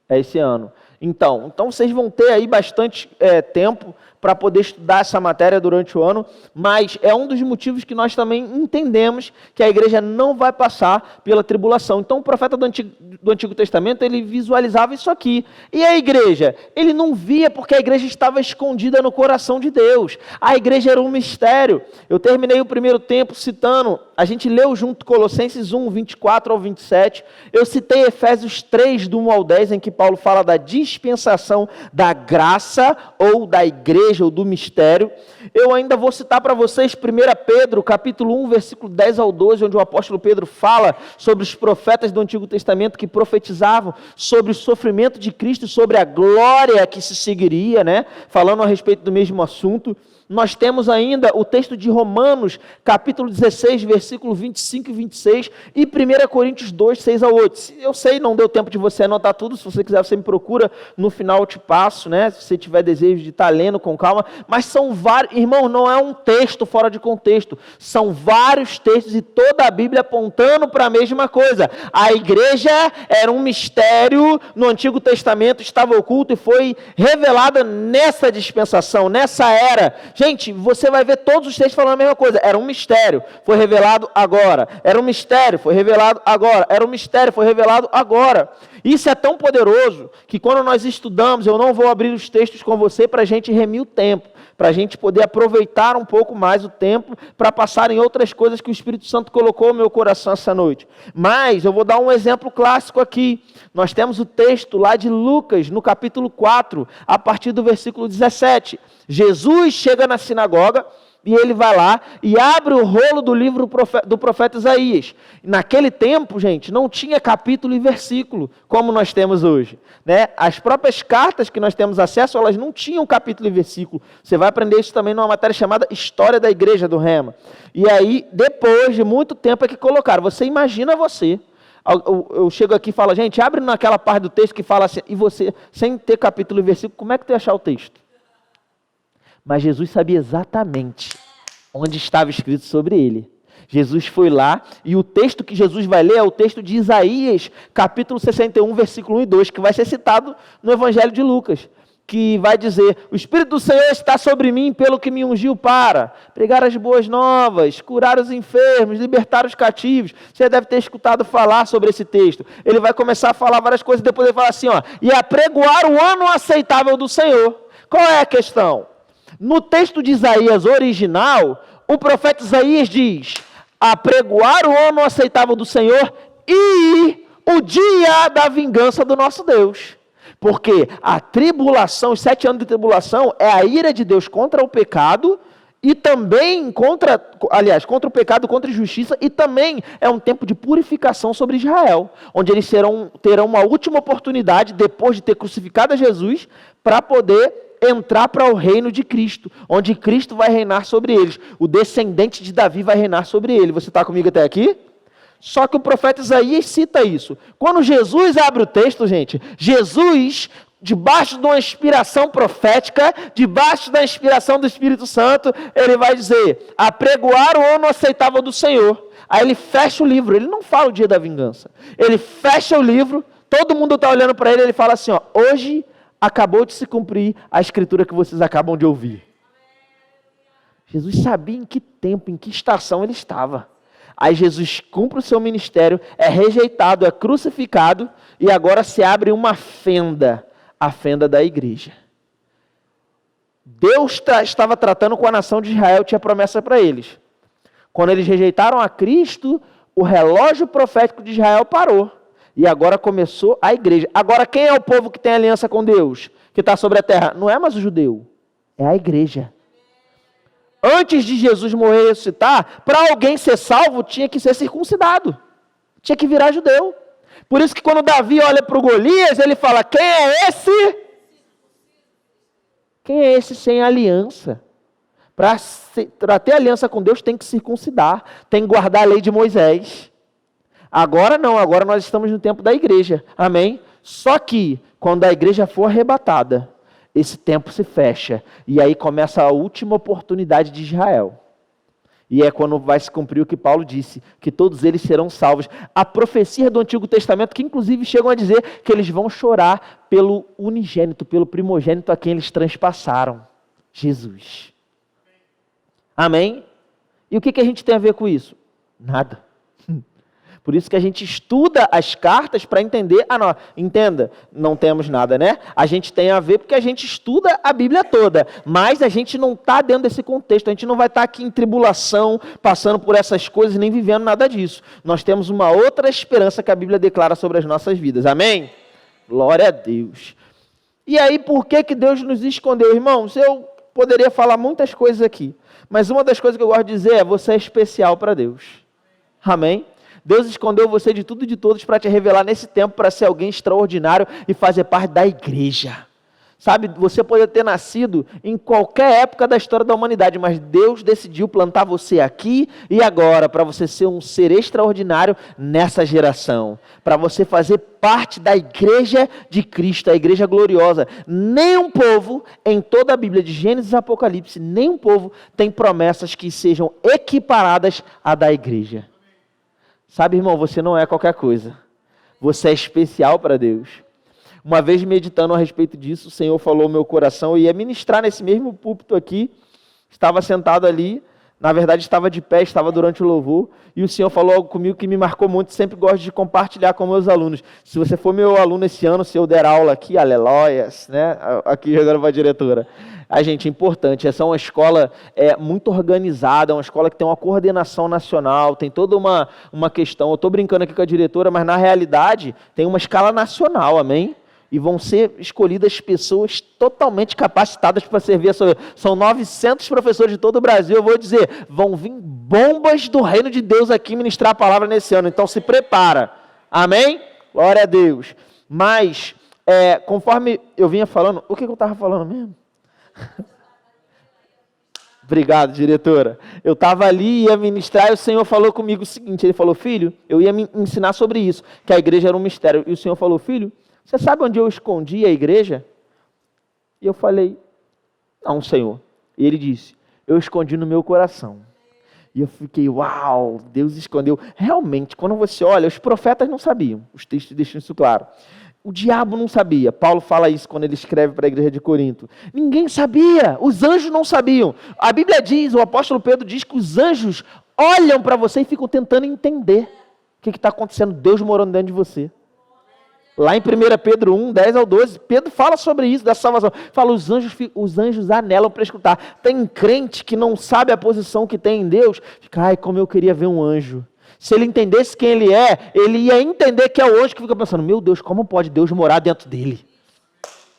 É esse ano. Então vocês vão ter aí bastante tempo para poder estudar essa matéria durante o ano, mas é um dos motivos que nós também entendemos que a igreja não vai passar pela tribulação. Então o profeta do Antigo Testamento, ele visualizava isso aqui. E a igreja? Ele não via porque a igreja estava escondida no coração de Deus. A igreja era um mistério. Eu terminei o primeiro tempo citando, a gente leu junto Colossenses 1, 24 ao 27. Eu citei Efésios 3, do 1 ao 10, em que Paulo fala da dispensação da graça ou da igreja, ou do mistério. Eu ainda vou citar para vocês 1 Pedro, capítulo 1, versículo 10 ao 12, onde o apóstolo Pedro fala sobre os profetas do Antigo Testamento que profetizavam sobre o sofrimento de Cristo e sobre a glória que se seguiria, né? Falando a respeito do mesmo assunto. Nós temos ainda o texto de Romanos, capítulo 16, versículo 25 e 26, e 1 Coríntios 2, 6 a 8. Eu sei, não deu tempo de você anotar tudo, se você quiser, você me procura, no final eu te passo, né? Se você tiver desejo de estar lendo com calma, mas são vários, irmão, não é um texto fora de contexto, são vários textos e toda a Bíblia apontando para a mesma coisa. A igreja era um mistério no Antigo Testamento, estava oculto e foi revelada nessa dispensação, nessa era. Gente, você vai ver todos os textos falando a mesma coisa. Era um mistério, foi revelado agora. Era um mistério, foi revelado agora. Era um mistério, foi revelado agora. Isso é tão poderoso que quando nós estudamos, eu não vou abrir os textos com você para a gente remir o tempo, para a gente poder aproveitar um pouco mais o tempo para passar em outras coisas que o Espírito Santo colocou no meu coração essa noite. Mas eu vou dar um exemplo clássico aqui. Nós temos o texto lá de Lucas, no capítulo 4, a partir do versículo 17. Jesus chega na sinagoga e ele vai lá e abre o rolo do livro do profeta Isaías. Naquele tempo, gente, não tinha capítulo e versículo, como nós temos hoje, né? As próprias cartas que nós temos acesso, elas não tinham capítulo e versículo. Você vai aprender isso também numa matéria chamada História da Igreja do Rema. E aí, depois de muito tempo é que colocaram. Você imagina você. Eu chego aqui e falo, gente, abre naquela parte do texto que fala assim, e você, sem ter capítulo e versículo, como é que tu ia achar o texto? Mas Jesus sabia exatamente onde estava escrito sobre ele. Jesus foi lá e o texto que Jesus vai ler é o texto de Isaías, capítulo 61, versículo 1 e 2, que vai ser citado no Evangelho de Lucas, que vai dizer, o Espírito do Senhor está sobre mim pelo que me ungiu para pregar as boas novas, curar os enfermos, libertar os cativos. Você deve ter escutado falar sobre esse texto. Ele vai começar a falar várias coisas, depois ele fala assim, ó, e apregoar o ano aceitável do Senhor. Qual é a questão? No texto de Isaías original, o profeta Isaías diz, apregoar o ano aceitável do Senhor e o dia da vingança do nosso Deus. Porque a tribulação, os 7 anos de tribulação, é a ira de Deus contra o pecado e também contra o pecado, contra a injustiça, e também é um tempo de purificação sobre Israel, onde eles terão uma última oportunidade, depois de ter crucificado a Jesus, para poder entrar para o reino de Cristo, onde Cristo vai reinar sobre eles. O descendente de Davi vai reinar sobre ele. Você está comigo até aqui? Só que o profeta Isaías cita isso. Quando Jesus abre o texto, gente, Jesus, debaixo de uma inspiração profética, debaixo da inspiração do Espírito Santo, ele vai dizer, apregoar o ano aceitável do Senhor. Aí ele fecha o livro, ele não fala o dia da vingança. Ele fecha o livro, todo mundo está olhando para ele, ele fala assim, ó, hoje acabou de se cumprir a escritura que vocês acabam de ouvir. Jesus sabia em que tempo, em que estação ele estava. Aí Jesus cumpre o seu ministério, é rejeitado, é crucificado, e agora se abre uma fenda, a fenda da igreja. Deus estava tratando com a nação de Israel, tinha promessa para eles. Quando eles rejeitaram a Cristo, o relógio profético de Israel parou. E agora começou a igreja. Agora quem é o povo que tem aliança com Deus, que está sobre a terra? Não é mais o judeu, é a igreja. Antes de Jesus morrer e ressuscitar, para alguém ser salvo, tinha que ser circuncidado. Tinha que virar judeu. Por isso que quando Davi olha para o Golias, ele fala, quem é esse? Quem é esse sem aliança? Para ter aliança com Deus, tem que circuncidar, tem que guardar a lei de Moisés. Agora não, agora nós estamos no tempo da igreja. Amém? Só que, quando a igreja for arrebatada, esse tempo se fecha, e aí começa a última oportunidade de Israel. E é quando vai se cumprir o que Paulo disse, que todos eles serão salvos. A profecia do Antigo Testamento, que inclusive chegam a dizer que eles vão chorar pelo unigênito, pelo primogênito a quem eles transpassaram, Jesus. Amém? E o que a gente tem a ver com isso? Nada. Por isso que a gente estuda as cartas para entender. Entenda, não temos nada, né? A gente tem a ver porque a gente estuda a Bíblia toda. Mas a gente não está dentro desse contexto. A gente não vai estar aqui em tribulação, passando por essas coisas, nem vivendo nada disso. Nós temos uma outra esperança que a Bíblia declara sobre as nossas vidas. Amém? Glória a Deus. E aí, por que Deus nos escondeu? Irmãos, eu poderia falar muitas coisas aqui. Mas uma das coisas que eu gosto de dizer é, você é especial para Deus. Amém? Deus escondeu você de tudo e de todos para te revelar nesse tempo, para ser alguém extraordinário e fazer parte da igreja. Sabe, você pode ter nascido em qualquer época da história da humanidade, mas Deus decidiu plantar você aqui e agora, para você ser um ser extraordinário nessa geração. Para você fazer parte da igreja de Cristo, a igreja gloriosa. Nenhum povo, em toda a Bíblia, de Gênesis a Apocalipse, nenhum povo tem promessas que sejam equiparadas à da igreja. Sabe, irmão, você não é qualquer coisa. Você é especial para Deus. Uma vez meditando a respeito disso, o Senhor falou ao meu coração, eu ia ministrar nesse mesmo púlpito aqui, estava sentado ali, na verdade estava de pé, estava durante o louvor, e o Senhor falou algo comigo que me marcou muito, sempre gosto de compartilhar com meus alunos. Se você for meu aluno esse ano, se eu der aula aqui, aleluias, né? Aqui jogando para a diretora. Gente, é importante, essa é uma escola muito organizada, é uma escola que tem uma coordenação nacional, tem toda uma questão, eu estou brincando aqui com a diretora, mas na realidade tem uma escala nacional, amém? E vão ser escolhidas pessoas totalmente capacitadas para servir a sua vida. São 900 professores de todo o Brasil, eu vou dizer, vão vir bombas do reino de Deus aqui ministrar a palavra nesse ano, então se prepara, amém? Glória a Deus. Mas, conforme eu vinha falando, o que eu estava falando mesmo? Obrigado, diretora. Eu estava ali, ia ministrar, e o Senhor falou comigo o seguinte, ele falou, filho, eu ia me ensinar sobre isso, que a igreja era um mistério, e o Senhor falou, filho, você sabe onde eu escondi a igreja? E eu falei, não, Senhor. E ele disse, eu escondi no meu coração. E eu fiquei, uau, Deus escondeu. Realmente, quando você olha, os profetas não sabiam, os textos deixam isso claro. O diabo não sabia. Paulo fala isso quando ele escreve para a igreja de Corinto. Ninguém sabia, os anjos não sabiam. A Bíblia diz, o apóstolo Pedro diz que os anjos olham para você e ficam tentando entender o que está acontecendo, Deus morando dentro de você. Lá em 1 Pedro 1, 10 ao 12, Pedro fala sobre isso, da salvação. Fala, os anjos anelam para escutar. Tem crente que não sabe a posição que tem em Deus, fica, ai, como eu queria ver um anjo. Se ele entendesse quem ele é, ele ia entender que é o anjo que fica pensando, meu Deus, como pode Deus morar dentro dele?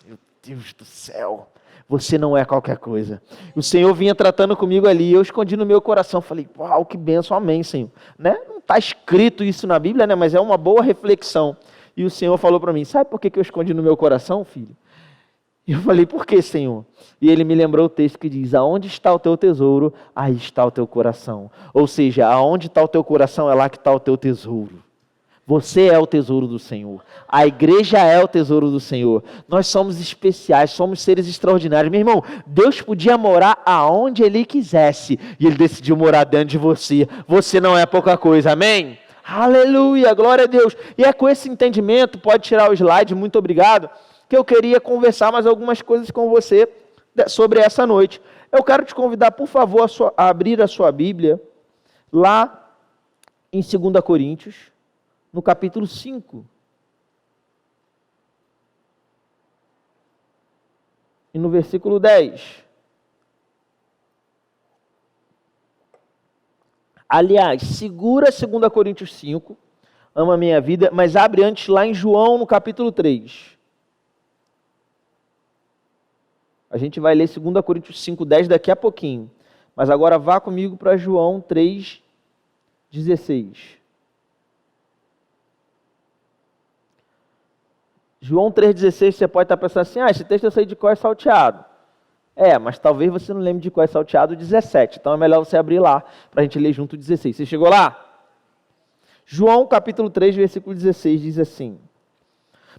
Meu Deus do céu, você não é qualquer coisa. O Senhor vinha tratando comigo ali, eu escondi no meu coração, falei, uau, que bênção, amém, Senhor. Né? Não está escrito isso na Bíblia, né? Mas é uma boa reflexão. E o Senhor falou para mim, sabe por que eu escondi no meu coração, filho? E eu falei, por que, Senhor? E ele me lembrou o texto que diz, aonde está o teu tesouro, aí está o teu coração. Ou seja, aonde está o teu coração, é lá que está o teu tesouro. Você é o tesouro do Senhor. A igreja é o tesouro do Senhor. Nós somos especiais, somos seres extraordinários. Meu irmão, Deus podia morar aonde Ele quisesse. E Ele decidiu morar dentro de você. Você não é pouca coisa, amém? Aleluia, glória a Deus. E é com esse entendimento, pode tirar o slide, muito obrigado, que eu queria conversar mais algumas coisas com você sobre essa noite. Eu quero te convidar, por favor, a abrir a sua Bíblia, lá em 2 Coríntios, no capítulo 5. E no versículo 10. Aliás, segura 2 Coríntios 5, ama a minha vida, mas abre antes lá em João, no capítulo 3. A gente vai ler 2 Coríntios 5, 10 daqui a pouquinho. Mas agora vá comigo para João 3, 16. João 3,16, você pode estar pensando assim, esse texto eu sei de qual é salteado. Mas talvez você não lembre de qual é salteado 17. Então é melhor você abrir lá, para a gente ler junto o 16. Você chegou lá? João capítulo 3, versículo 16, diz assim,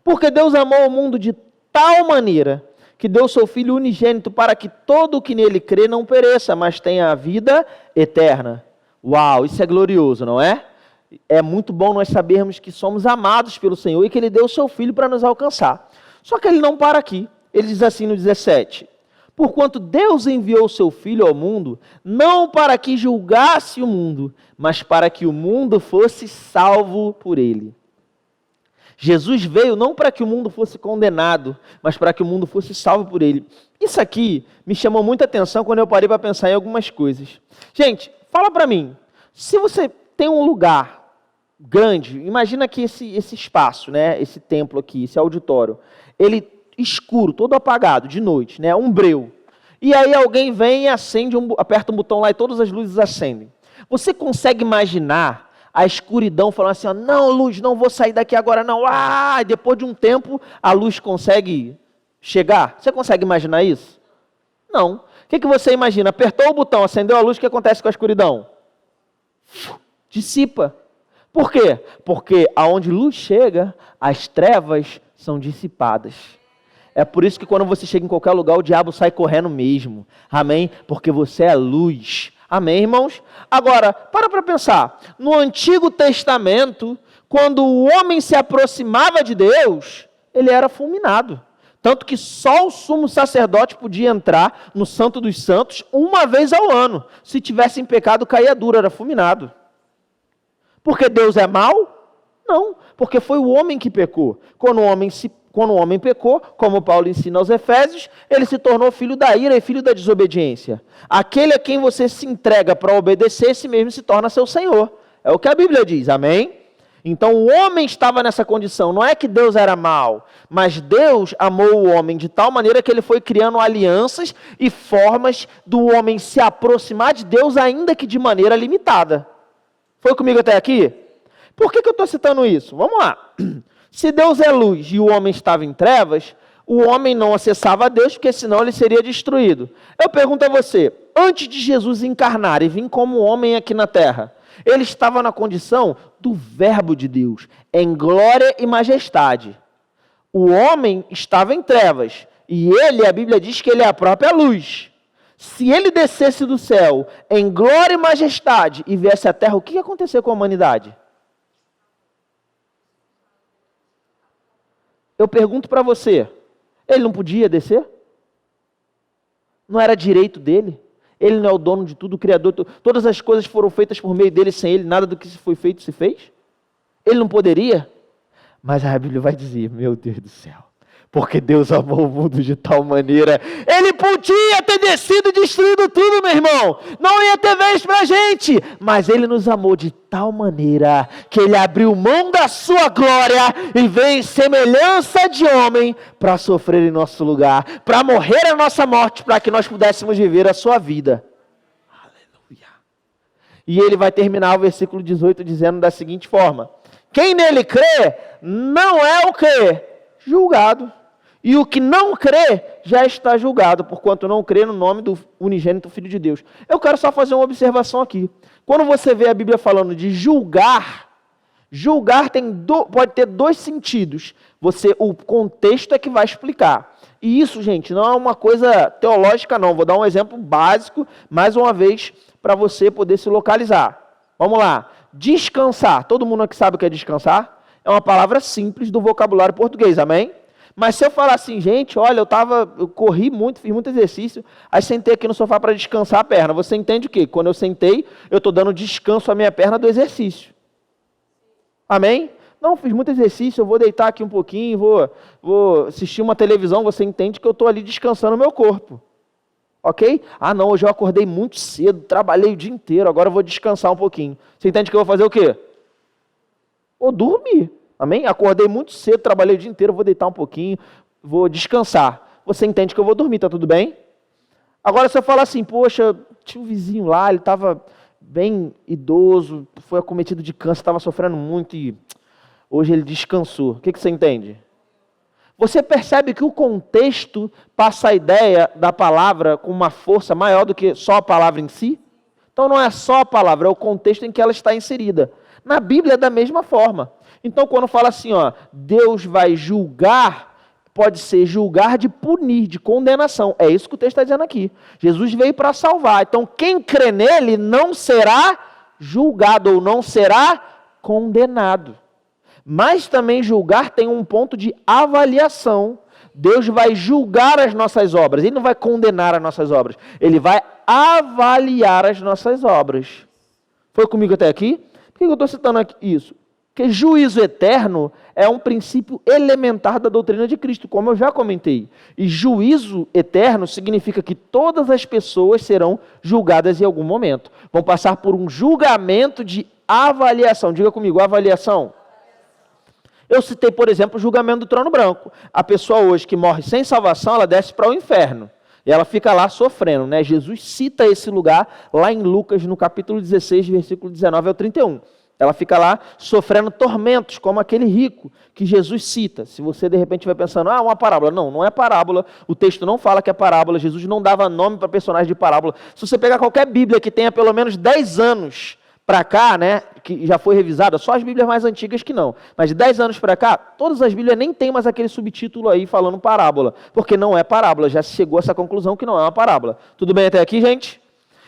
porque Deus amou o mundo de tal maneira, que deu seu Filho unigênito para que todo o que nele crê não pereça, mas tenha a vida eterna. Uau, isso é glorioso, não é? É muito bom nós sabermos que somos amados pelo Senhor e que Ele deu o seu Filho para nos alcançar. Só que Ele não para aqui. Ele diz assim no 17, porquanto Deus enviou o seu Filho ao mundo, não para que julgasse o mundo, mas para que o mundo fosse salvo por Ele. Jesus veio não para que o mundo fosse condenado, mas para que o mundo fosse salvo por Ele. Isso aqui me chamou muita atenção quando eu parei para pensar em algumas coisas. Gente, fala para mim, se você tem um lugar grande, imagina que esse espaço, né, esse templo aqui, esse auditório, ele escuro, todo apagado, de noite, né, um breu. E aí alguém vem e acende, aperta um botão lá e todas as luzes acendem. Você consegue imaginar a escuridão falando assim, não, luz, não vou sair daqui agora não. E depois de um tempo a luz consegue chegar? Você consegue imaginar isso? Não. O que você imagina? Apertou o botão, acendeu a luz, o que acontece com a escuridão? Dissipa. Por quê? Porque aonde luz chega, as trevas são dissipadas. É por isso que quando você chega em qualquer lugar, o diabo sai correndo mesmo. Amém? Porque você é luz. Amém, irmãos? Agora, para pensar. No Antigo Testamento, quando o homem se aproximava de Deus, ele era fulminado. Tanto que só o sumo sacerdote podia entrar no Santo dos Santos uma vez ao ano. Se tivesse em pecado, caía duro, era fulminado. Porque Deus é mau? Não, porque foi o homem que pecou. Quando o homem pecou, como Paulo ensina aos Efésios, ele se tornou filho da ira e filho da desobediência. Aquele a quem você se entrega para obedecer, esse mesmo se torna seu Senhor. É o que a Bíblia diz, amém? Então o homem estava nessa condição, não é que Deus era mau, mas Deus amou o homem de tal maneira que ele foi criando alianças e formas do homem se aproximar de Deus, ainda que de maneira limitada. Foi comigo até aqui? Por que eu estou citando isso? Vamos lá. Se Deus é luz e o homem estava em trevas, o homem não acessava a Deus, porque senão ele seria destruído. Eu pergunto a você, antes de Jesus encarnar e vir como homem aqui na terra, ele estava na condição do verbo de Deus, em glória e majestade. O homem estava em trevas, e ele, a Bíblia diz que ele é a própria luz. Se ele descesse do céu em glória e majestade e viesse à terra, o que ia acontecer com a humanidade? Eu pergunto para você, ele não podia descer? Não era direito dele? Ele não é o dono de tudo, o Criador, todas as coisas foram feitas por meio dele, sem ele, nada do que foi feito se fez? Ele não poderia? Mas a Bíblia vai dizer, meu Deus do céu, porque Deus amou o mundo de tal maneira, Ele podia ter descido e destruído tudo, meu irmão, não ia ter vez pra gente, mas Ele nos amou de tal maneira, que Ele abriu mão da sua glória, e veio em semelhança de homem, para sofrer em nosso lugar, para morrer a nossa morte, para que nós pudéssemos viver a sua vida. Aleluia. E Ele vai terminar o versículo 18 dizendo da seguinte forma, quem nele crê, não é o quê? Julgado. E o que não crê já está julgado, porquanto não crê no nome do unigênito Filho de Deus. Eu quero só fazer uma observação aqui. Quando você vê a Bíblia falando de julgar, julgar pode ter dois sentidos. O contexto é que vai explicar. E isso, gente, não é uma coisa teológica, não. Vou dar um exemplo básico, mais uma vez, para você poder se localizar. Vamos lá. Descansar. Todo mundo aqui sabe o que é descansar? É uma palavra simples do vocabulário português, amém? Mas se eu falar assim, gente, olha, eu corri muito, fiz muito exercício, aí sentei aqui no sofá para descansar a perna. Você entende o quê? Quando eu sentei, eu estou dando descanso à minha perna do exercício. Amém? Não, fiz muito exercício, eu vou deitar aqui um pouquinho, vou assistir uma televisão, você entende que eu estou ali descansando o meu corpo. Ok? Ah, não, hoje eu acordei muito cedo, trabalhei o dia inteiro, agora eu vou descansar um pouquinho. Você entende que eu vou fazer o quê? Vou dormir. Amém? Acordei muito cedo, trabalhei o dia inteiro, vou deitar um pouquinho, vou descansar. Você entende que eu vou dormir, tá tudo bem? Agora, se eu falar assim, poxa, tinha um vizinho lá, ele estava bem idoso, foi acometido de câncer, estava sofrendo muito e hoje ele descansou. O que você entende? Você percebe que o contexto passa a ideia da palavra com uma força maior do que só a palavra em si? Então não é só a palavra, é o contexto em que ela está inserida. Na Bíblia é da mesma forma. Então quando fala assim, ó, Deus vai julgar, pode ser julgar de punir, de condenação. É isso que o texto está dizendo aqui. Jesus veio para salvar. Então quem crê nele não será julgado ou não será condenado. Mas também julgar tem um ponto de avaliação. Deus vai julgar as nossas obras. Ele não vai condenar as nossas obras. Ele vai avaliar as nossas obras. Foi comigo até aqui? Por que eu estou citando aqui isso? Porque juízo eterno é um princípio elementar da doutrina de Cristo, como eu já comentei. E juízo eterno significa que todas as pessoas serão julgadas em algum momento. Vão passar por um julgamento de avaliação. Diga comigo, avaliação. Eu citei, por exemplo, o julgamento do trono branco. A pessoa hoje que morre sem salvação, ela desce para o inferno. E ela fica lá sofrendo, né? Jesus cita esse lugar lá em Lucas, no capítulo 16, versículo 19 ao 31. Ela fica lá sofrendo tormentos, como aquele rico que Jesus cita. Se você de repente vai pensando, uma parábola. Não, não é parábola. O texto não fala que é parábola. Jesus não dava nome para personagem de parábola. Se você pegar qualquer Bíblia que tenha pelo menos 10 anos para cá, né, que já foi revisada, só as Bíblias mais antigas que não. Mas de 10 anos para cá, todas as Bíblias nem tem mais aquele subtítulo aí falando parábola. Porque não é parábola. Já se chegou a essa conclusão que não é uma parábola. Tudo bem até aqui, gente?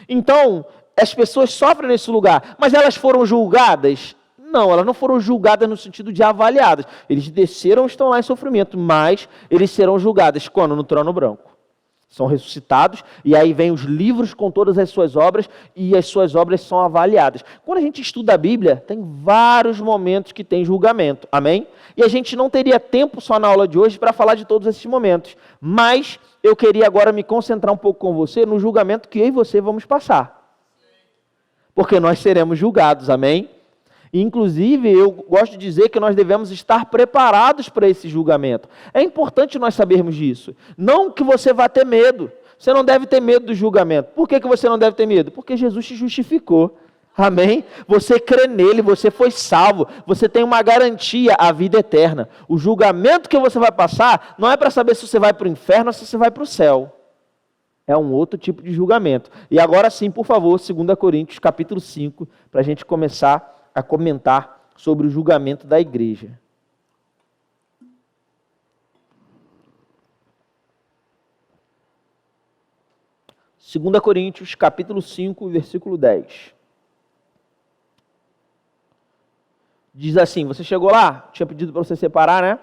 Então, as pessoas sofrem nesse lugar, mas elas foram julgadas? Não, elas não foram julgadas no sentido de avaliadas. Eles desceram, estão lá em sofrimento, mas eles serão julgados quando? No trono branco. São ressuscitados, e aí vem os livros com todas as suas obras, e as suas obras são avaliadas. Quando a gente estuda a Bíblia, tem vários momentos que tem julgamento, amém? E a gente não teria tempo só na aula de hoje para falar de todos esses momentos, mas eu queria agora me concentrar um pouco com você no julgamento que eu e você vamos passar. Porque nós seremos julgados, amém? E, inclusive, eu gosto de dizer que nós devemos estar preparados para esse julgamento. É importante nós sabermos disso. Não que você vá ter medo. Você não deve ter medo do julgamento. Por que você não deve ter medo? Porque Jesus te justificou. Amém? Você crê nele, você foi salvo. Você tem uma garantia, a vida eterna. O julgamento que você vai passar não é para saber se você vai para o inferno ou se você vai para o céu. É um outro tipo de julgamento. E agora sim, por favor, 2 Coríntios, capítulo 5, para a gente começar a comentar sobre o julgamento da igreja. Segunda Coríntios, capítulo 5, versículo 10. Diz assim, você chegou lá? Tinha pedido para você separar, né?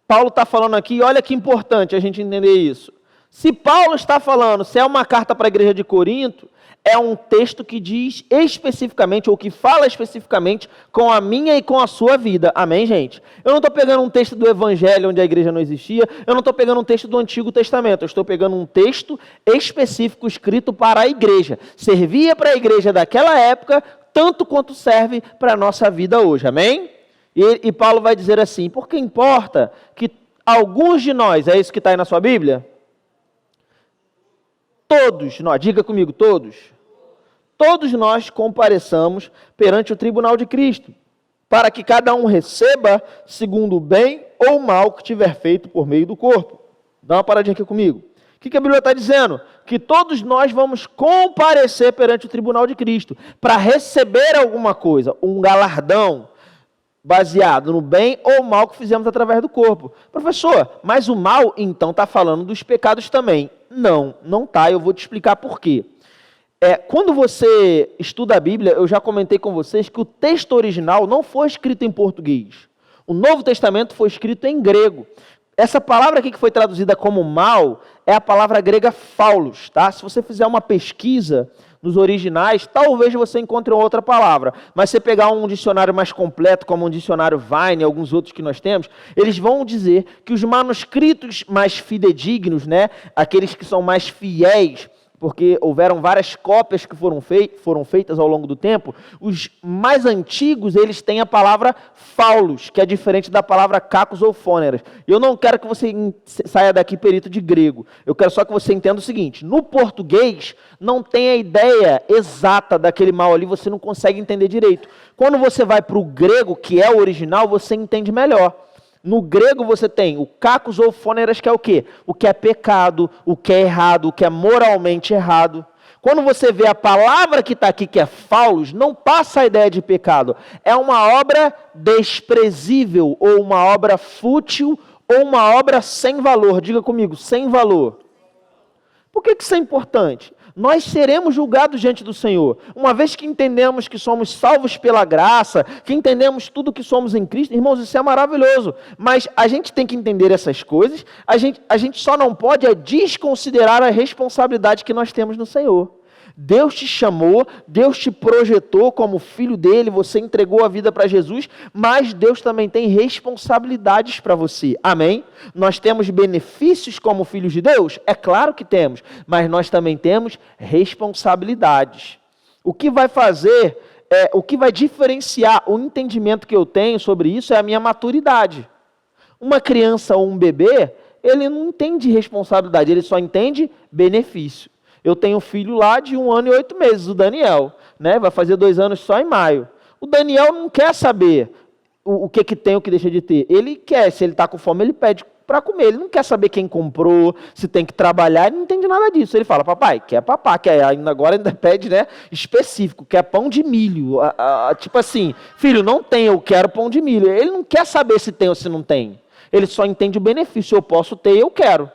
Paulo está falando aqui, olha que importante a gente entender isso. Se Paulo está falando, se é uma carta para a igreja de Corinto, é um texto que diz especificamente, ou que fala especificamente com a minha e com a sua vida. Amém, gente? Eu não estou pegando um texto do Evangelho onde a igreja não existia, eu não estou pegando um texto do Antigo Testamento, eu estou pegando um texto específico escrito para a igreja. Servia para a igreja daquela época, tanto quanto serve para a nossa vida hoje. Amém? E Paulo vai dizer assim, porque importa que alguns de nós, é isso que está aí na sua Bíblia? Todos nós, diga comigo, todos nós compareçamos perante o tribunal de Cristo, para que cada um receba segundo o bem ou o mal que tiver feito por meio do corpo. Dá uma paradinha aqui comigo. O que a Bíblia está dizendo? Que todos nós vamos comparecer perante o tribunal de Cristo para receber alguma coisa, um galardão, baseado no bem ou mal que fizemos através do corpo. Professor, mas o mal, então, está falando dos pecados também. Não está, eu vou te explicar por quê. Quando você estuda a Bíblia, eu já comentei com vocês que o texto original não foi escrito em português. O Novo Testamento foi escrito em grego. Essa palavra aqui que foi traduzida como mal é a palavra grega phaulos, tá? Se você fizer uma pesquisa nos originais, talvez você encontre outra palavra. Mas se você pegar um dicionário mais completo, como um dicionário Vine, alguns outros que nós temos, eles vão dizer que os manuscritos mais fidedignos, né, aqueles que são mais fiéis, porque houveram várias cópias que foram feitas ao longo do tempo, os mais antigos, eles têm a palavra phaulos, que é diferente da palavra cacos ou fôneras. Eu não quero que você saia daqui perito de grego, eu quero só que você entenda o seguinte, no português, não tem a ideia exata daquele mal ali, você não consegue entender direito. Quando você vai para o grego, que é o original, você entende melhor. No grego você tem o cacos ou fôneras, que é o quê? O que é pecado, o que é errado, o que é moralmente errado. Quando você vê a palavra que está aqui, que é phaulos, não passa a ideia de pecado. É uma obra desprezível, ou uma obra fútil, ou uma obra sem valor. Diga comigo, sem valor. Por que isso é importante? Nós seremos julgados diante do Senhor. Uma vez que entendemos que somos salvos pela graça, que entendemos tudo que somos em Cristo, irmãos, isso é maravilhoso. Mas a gente tem que entender essas coisas, a gente só não pode desconsiderar a responsabilidade que nós temos no Senhor. Deus te chamou, Deus te projetou como filho dele, você entregou a vida para Jesus, mas Deus também tem responsabilidades para você, amém? Nós temos benefícios como filhos de Deus? É claro que temos, mas nós também temos responsabilidades. O que vai fazer, o que vai diferenciar o entendimento que eu tenho sobre isso é a minha maturidade. Uma criança ou um bebê, ele não entende responsabilidade, ele só entende benefício. Eu tenho um filho lá de 1 ano e 8 meses, o Daniel, né? Vai fazer 2 anos só em maio. O Daniel não quer saber o que tem, o que deixa de ter. Ele quer, se ele está com fome, ele pede para comer. Ele não quer saber quem comprou, se tem que trabalhar, ele não entende nada disso. Ele fala, papai, quer papá, quer, agora ainda pede, né, específico, quer pão de milho. Tipo assim, filho, não tem, eu quero pão de milho. Ele não quer saber se tem ou se não tem. Ele só entende o benefício, eu posso ter e eu quero.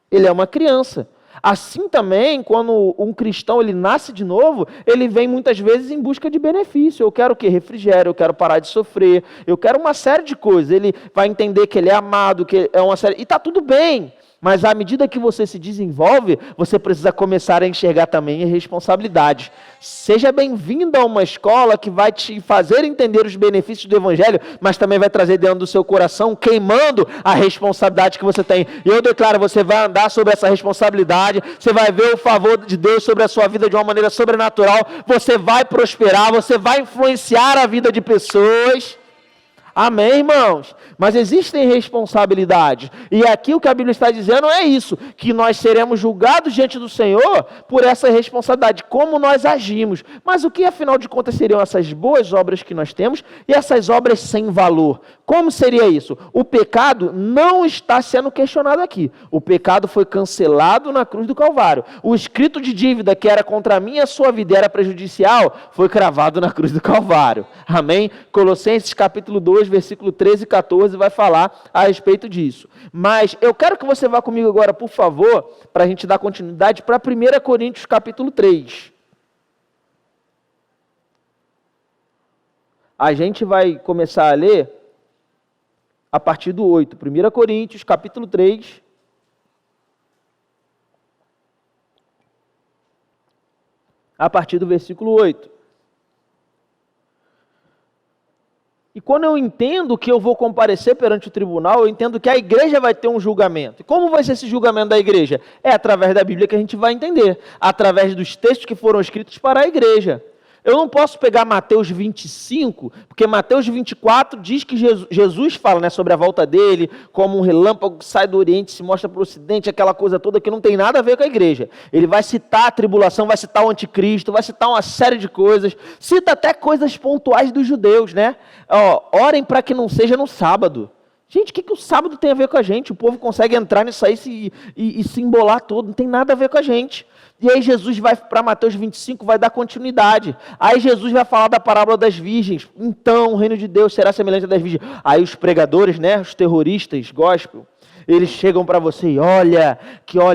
Ele é uma criança. Assim também, quando um cristão ele nasce de novo, ele vem muitas vezes em busca de benefício. Eu quero o quê? Refrigério, eu quero parar de sofrer, eu quero uma série de coisas. Ele vai entender que ele é amado, que é uma série... E está tudo bem, mas à medida que você se desenvolve, você precisa começar a enxergar também a responsabilidade. Seja bem-vindo a uma escola que vai te fazer entender os benefícios do Evangelho, mas também vai trazer dentro do seu coração, queimando a responsabilidade que você tem. E eu declaro, você vai andar sobre essa responsabilidade, você vai ver o favor de Deus sobre a sua vida de uma maneira sobrenatural, você vai prosperar, você vai influenciar a vida de pessoas. Amém, irmãos? Mas existem responsabilidades. E aqui o que a Bíblia está dizendo é isso, que nós seremos julgados diante do Senhor por essa responsabilidade, como nós agimos. Mas o que, afinal de contas, seriam essas boas obras que nós temos e essas obras sem valor? Como seria isso? O pecado não está sendo questionado aqui. O pecado foi cancelado na cruz do Calvário. O escrito de dívida que era contra mim e a sua vida era prejudicial, foi cravado na cruz do Calvário. Amém? Colossenses capítulo 2, versículo 13 e 14 vai falar a respeito disso. Mas eu quero que você vá comigo agora, por favor, para a gente dar continuidade para 1 Coríntios capítulo 3. A gente vai começar a ler a partir do 8. 1 Coríntios capítulo 3. A partir do versículo 8. E quando eu entendo que eu vou comparecer perante o tribunal, eu entendo que a igreja vai ter um julgamento. E como vai ser esse julgamento da igreja? É através da Bíblia que a gente vai entender. Através dos textos que foram escritos para a igreja. Eu não posso pegar Mateus 25, porque Mateus 24 diz que Jesus fala, né, sobre a volta dele, como um relâmpago que sai do Oriente, se mostra para o Ocidente, aquela coisa toda que não tem nada a ver com a igreja. Ele vai citar a tribulação, vai citar o anticristo, vai citar uma série de coisas, cita até coisas pontuais dos judeus, né? Orem para que não seja no sábado. Gente, o que o sábado tem a ver com a gente? O povo consegue entrar nisso aí e se embolar todo, não tem nada a ver com a gente. E aí Jesus vai para Mateus 25, vai dar continuidade. Aí Jesus vai falar da parábola das virgens. Então o reino de Deus será semelhante à das virgens. Aí os pregadores, né, os terroristas, gospel, eles chegam para você e olha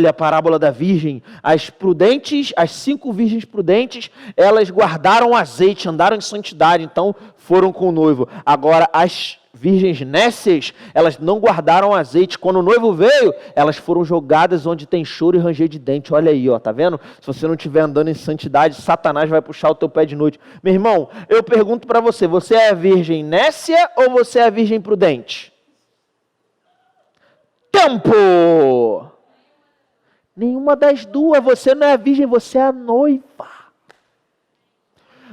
a parábola da virgem. As prudentes, as 5 virgens prudentes, elas guardaram azeite, andaram em santidade, então foram com o noivo. Agora as virgens nécias, elas não guardaram azeite. Quando o noivo veio, elas foram jogadas onde tem choro e ranger de dente. Olha aí, tá vendo? Se você não estiver andando em santidade, Satanás vai puxar o teu pé de noite. Meu irmão, eu pergunto para você, você é a virgem nécia ou você é a virgem prudente? Tempo! Nenhuma das duas. Você não é a virgem, você é a noiva.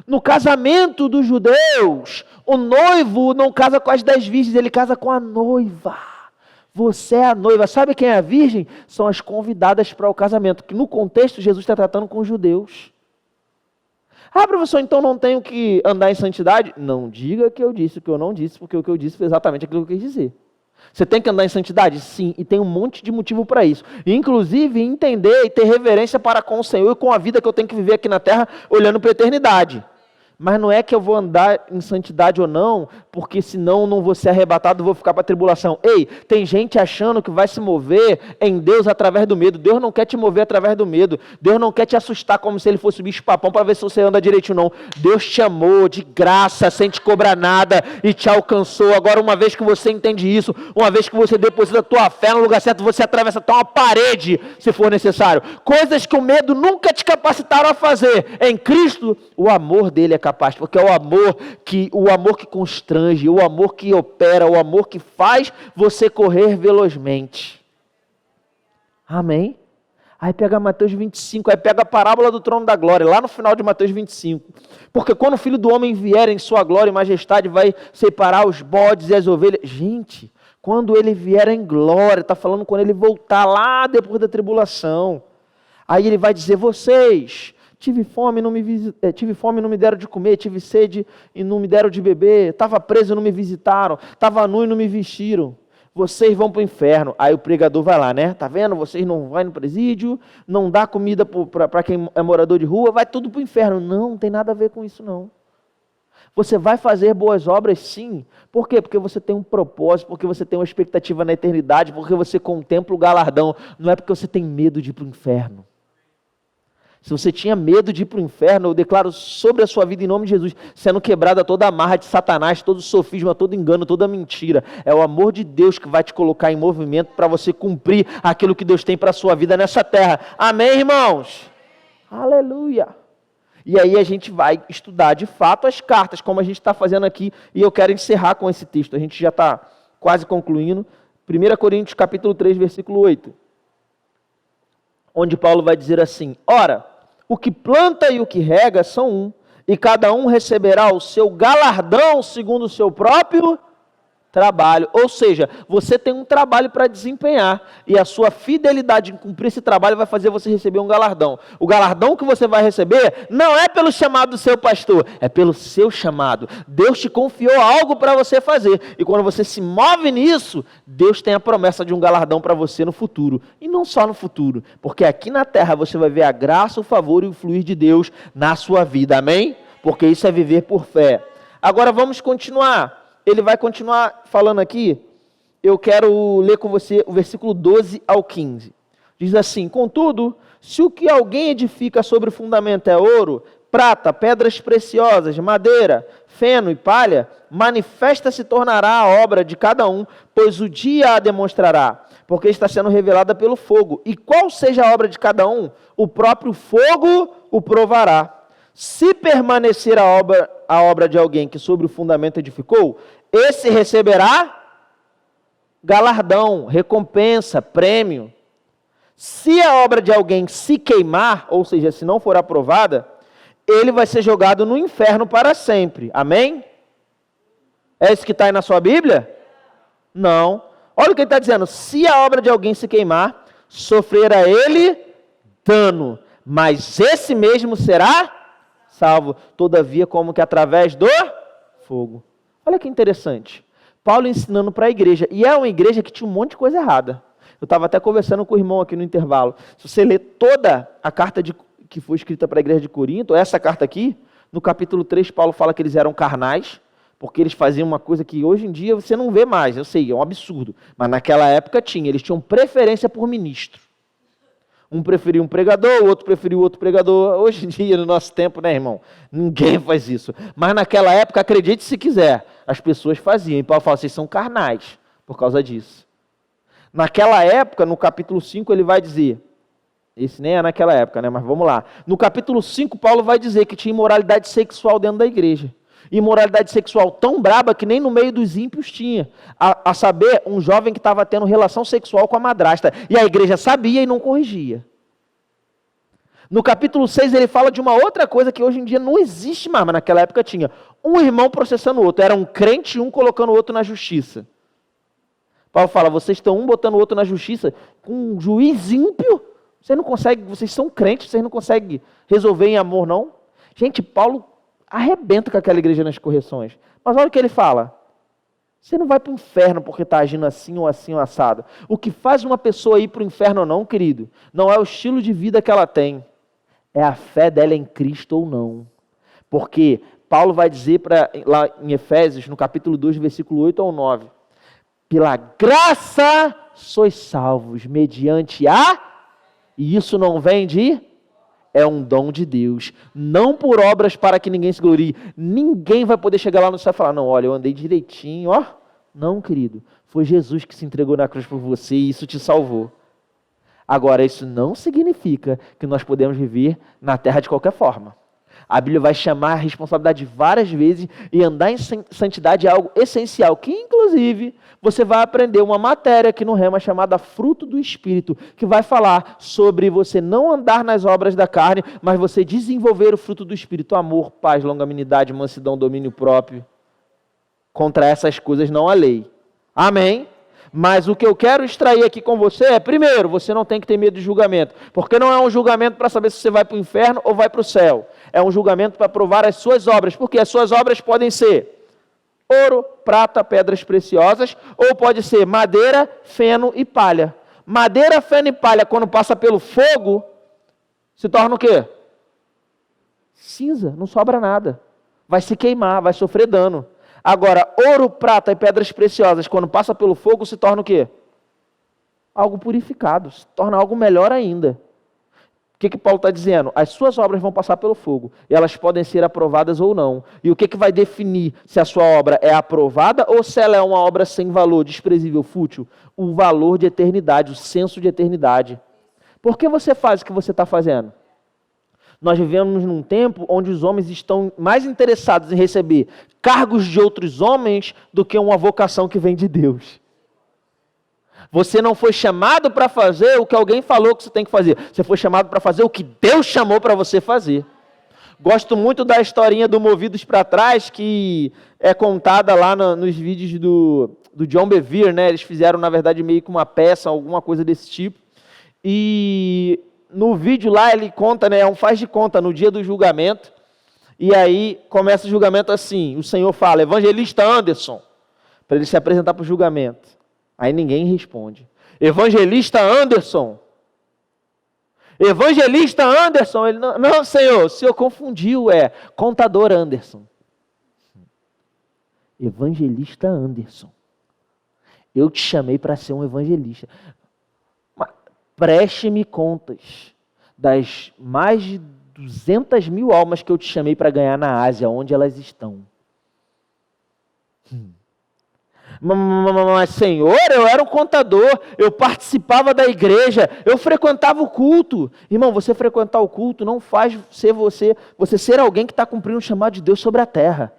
No casamento dos judeus, o noivo não casa com as 10 virgens, ele casa com a noiva. Você é a noiva. Sabe quem é a virgem? São as convidadas para o casamento, que no contexto Jesus está tratando com os judeus. Professor, então não tenho que andar em santidade? Não diga que eu disse o que eu não disse, porque o que eu disse foi exatamente aquilo que eu quis dizer. Você tem que andar em santidade? Sim, e tem um monte de motivo para isso. Inclusive, entender e ter reverência para com o Senhor e com a vida que eu tenho que viver aqui na terra, olhando para a eternidade. Mas não é que eu vou andar em santidade ou não, porque senão não vou ser arrebatado, vou ficar para a tribulação. Ei, tem gente achando que vai se mover em Deus através do medo. Deus não quer te mover através do medo. Deus não quer te assustar como se ele fosse o bicho papão para ver se você anda direitinho, não. Deus te amou de graça, sem te cobrar nada e te alcançou. Agora, uma vez que você entende isso, uma vez que você deposita a tua fé no lugar certo, você atravessa até uma parede, se for necessário. Coisas que o medo nunca te capacitaram a fazer. Em Cristo, o amor dele é capaz, porque é o amor que constrange, o amor que opera, o amor que faz você correr velozmente. Amém? Aí pega Mateus 25, aí pega a parábola do trono da glória, lá no final de Mateus 25. Porque quando o Filho do Homem vier em sua glória e majestade, vai separar os bodes e as ovelhas. Gente, quando ele vier em glória, está falando quando ele voltar lá depois da tribulação. Aí ele vai dizer, vocês... Tive fome, não me deram de comer, tive sede e não me deram de beber, estava preso e não me visitaram, estava nu e não me vestiram. Vocês vão para o inferno. Aí o pregador vai lá, né? Tá vendo? Vocês não vão no presídio, não dá comida para quem é morador de rua, vai tudo para o inferno. Não tem nada a ver com isso, não. Você vai fazer boas obras, sim. Por quê? Porque você tem um propósito, porque você tem uma expectativa na eternidade, porque você contempla o galardão. Não é porque você tem medo de ir para o inferno. Se você tinha medo de ir para o inferno, eu declaro sobre a sua vida em nome de Jesus, sendo quebrada toda a amarra de Satanás, todo sofisma, todo engano, toda mentira. É o amor de Deus que vai te colocar em movimento para você cumprir aquilo que Deus tem para a sua vida nessa terra. Amém, irmãos? Aleluia! E aí a gente vai estudar de fato as cartas, como a gente está fazendo aqui, e eu quero encerrar com esse texto. A gente já está quase concluindo. 1 Coríntios capítulo 3, versículo 8. Onde Paulo vai dizer assim, ora, o que planta e o que rega são um, e cada um receberá o seu galardão segundo o seu próprio trabalho. Ou seja, você tem um trabalho para desempenhar, e a sua fidelidade em cumprir esse trabalho vai fazer você receber um galardão. O galardão que você vai receber não é pelo chamado do seu pastor, é pelo seu chamado. Deus te confiou algo para você fazer, e quando você se move nisso, Deus tem a promessa de um galardão para você no futuro, e não só no futuro, porque aqui na terra você vai ver a graça, o favor e o fluir de Deus na sua vida, amém? Porque isso é viver por fé. Agora vamos continuar. Ele vai continuar falando aqui, eu quero ler com você o versículo 12 ao 15. Diz assim, contudo, se o que alguém edifica sobre o fundamento é ouro, prata, pedras preciosas, madeira, feno e palha, manifesta se tornará a obra de cada um, pois o dia a demonstrará, porque está sendo revelada pelo fogo. E qual seja a obra de cada um, o próprio fogo o provará. Se permanecer a obra de alguém que sobre o fundamento edificou, esse receberá galardão, recompensa, prêmio. Se a obra de alguém se queimar, ou seja, se não for aprovada, ele vai ser jogado no inferno para sempre. Amém? É isso que está aí na sua Bíblia? Não. Olha o que ele está dizendo. Se a obra de alguém se queimar, sofrerá ele dano, mas esse mesmo será salvo. Todavia, como que através do fogo. Olha que interessante. Paulo ensinando para a igreja. E é uma igreja que tinha um monte de coisa errada. Eu estava até conversando com o irmão aqui no intervalo. Se você ler toda a carta que foi escrita para a igreja de Corinto, essa carta aqui, no capítulo 3, Paulo fala que eles eram carnais, porque eles faziam uma coisa que hoje em dia você não vê mais, eu sei, é um absurdo, mas naquela época tinha, eles tinham preferência por ministro. Um preferia um pregador, o outro preferia o outro pregador. Hoje em dia, no nosso tempo, né, irmão? Ninguém faz isso. Mas naquela época, acredite se quiser, as pessoas faziam. E Paulo fala, vocês são carnais por causa disso. Naquela época, no capítulo 5, ele vai dizer, esse nem é naquela época, né? Mas vamos lá. No capítulo 5, Paulo vai dizer que tinha imoralidade sexual dentro da igreja. Imoralidade sexual tão braba que nem no meio dos ímpios tinha. A saber, um jovem que estava tendo relação sexual com a madrasta. E a igreja sabia e não corrigia. No capítulo 6 ele fala de uma outra coisa que hoje em dia não existe mais, mas naquela época tinha. Um irmão processando o outro. Era um crente e um colocando o outro na justiça. Paulo fala, vocês estão um botando o outro na justiça com um juiz ímpio. Você não consegue, vocês são crentes, vocês não conseguem resolver em amor, não. Gente, Paulo arrebenta com aquela igreja nas correções. Mas olha o que ele fala. Você não vai para o inferno porque está agindo assim ou assado. O que faz uma pessoa ir para o inferno ou não, querido, não é o estilo de vida que ela tem. É a fé dela em Cristo ou não. Porque Paulo vai dizer lá em Efésios, no capítulo 2, versículo 8 ao 9. Pela graça sois salvos, mediante e isso não vem é um dom de Deus, não por obras para que ninguém se glorie. Ninguém vai poder chegar lá no céu e falar, não, olha, eu andei direitinho, ó. Não, querido, foi Jesus que se entregou na cruz por você e isso te salvou. Agora, isso não significa que nós podemos viver na terra de qualquer forma. A Bíblia vai chamar a responsabilidade várias vezes e andar em santidade é algo essencial, que inclusive você vai aprender uma matéria aqui no Rema chamada Fruto do Espírito, que vai falar sobre você não andar nas obras da carne, mas você desenvolver o fruto do Espírito, amor, paz, longanimidade, mansidão, domínio próprio. Contra essas coisas não há lei. Amém? Mas o que eu quero extrair aqui com você é, primeiro, você não tem que ter medo de julgamento, porque não é um julgamento para saber se você vai para o inferno ou vai para o céu. É um julgamento para provar as suas obras, porque as suas obras podem ser ouro, prata, pedras preciosas, ou pode ser madeira, feno e palha. Madeira, feno e palha, quando passa pelo fogo, se torna o quê? Cinza, não sobra nada. Vai se queimar, vai sofrer dano. Agora, ouro, prata e pedras preciosas, quando passa pelo fogo, se torna o quê? Algo purificado, se torna algo melhor ainda. O que Paulo está dizendo? As suas obras vão passar pelo fogo, e elas podem ser aprovadas ou não. E o que vai definir se a sua obra é aprovada ou se ela é uma obra sem valor, desprezível, fútil? O valor de eternidade, o senso de eternidade. Por que você faz o que você está fazendo? Nós vivemos num tempo onde os homens estão mais interessados em receber cargos de outros homens do que uma vocação que vem de Deus. Você não foi chamado para fazer o que alguém falou que você tem que fazer. Você foi chamado para fazer o que Deus chamou para você fazer. Gosto muito da historinha do Movidos para Trás, que é contada lá nos vídeos do John Bevere, né? Eles fizeram, na verdade, meio que uma peça, alguma coisa desse tipo. E no vídeo lá ele conta, né? É um faz de conta no dia do julgamento. E aí começa o julgamento assim. O Senhor fala, evangelista Anderson, para ele se apresentar para o julgamento. Aí ninguém responde. Evangelista Anderson. Evangelista Anderson. Ele, não, Senhor, o Senhor confundiu, contador Anderson. Evangelista Anderson. Eu te chamei para ser um evangelista. Preste-me contas das mais de 200 mil almas que eu te chamei para ganhar na Ásia, onde elas estão. Mas, Senhor, eu era um contador, eu participava da igreja, eu frequentava o culto. Irmão, você frequentar o culto não faz ser você ser alguém que está cumprindo o chamado de Deus sobre a terra.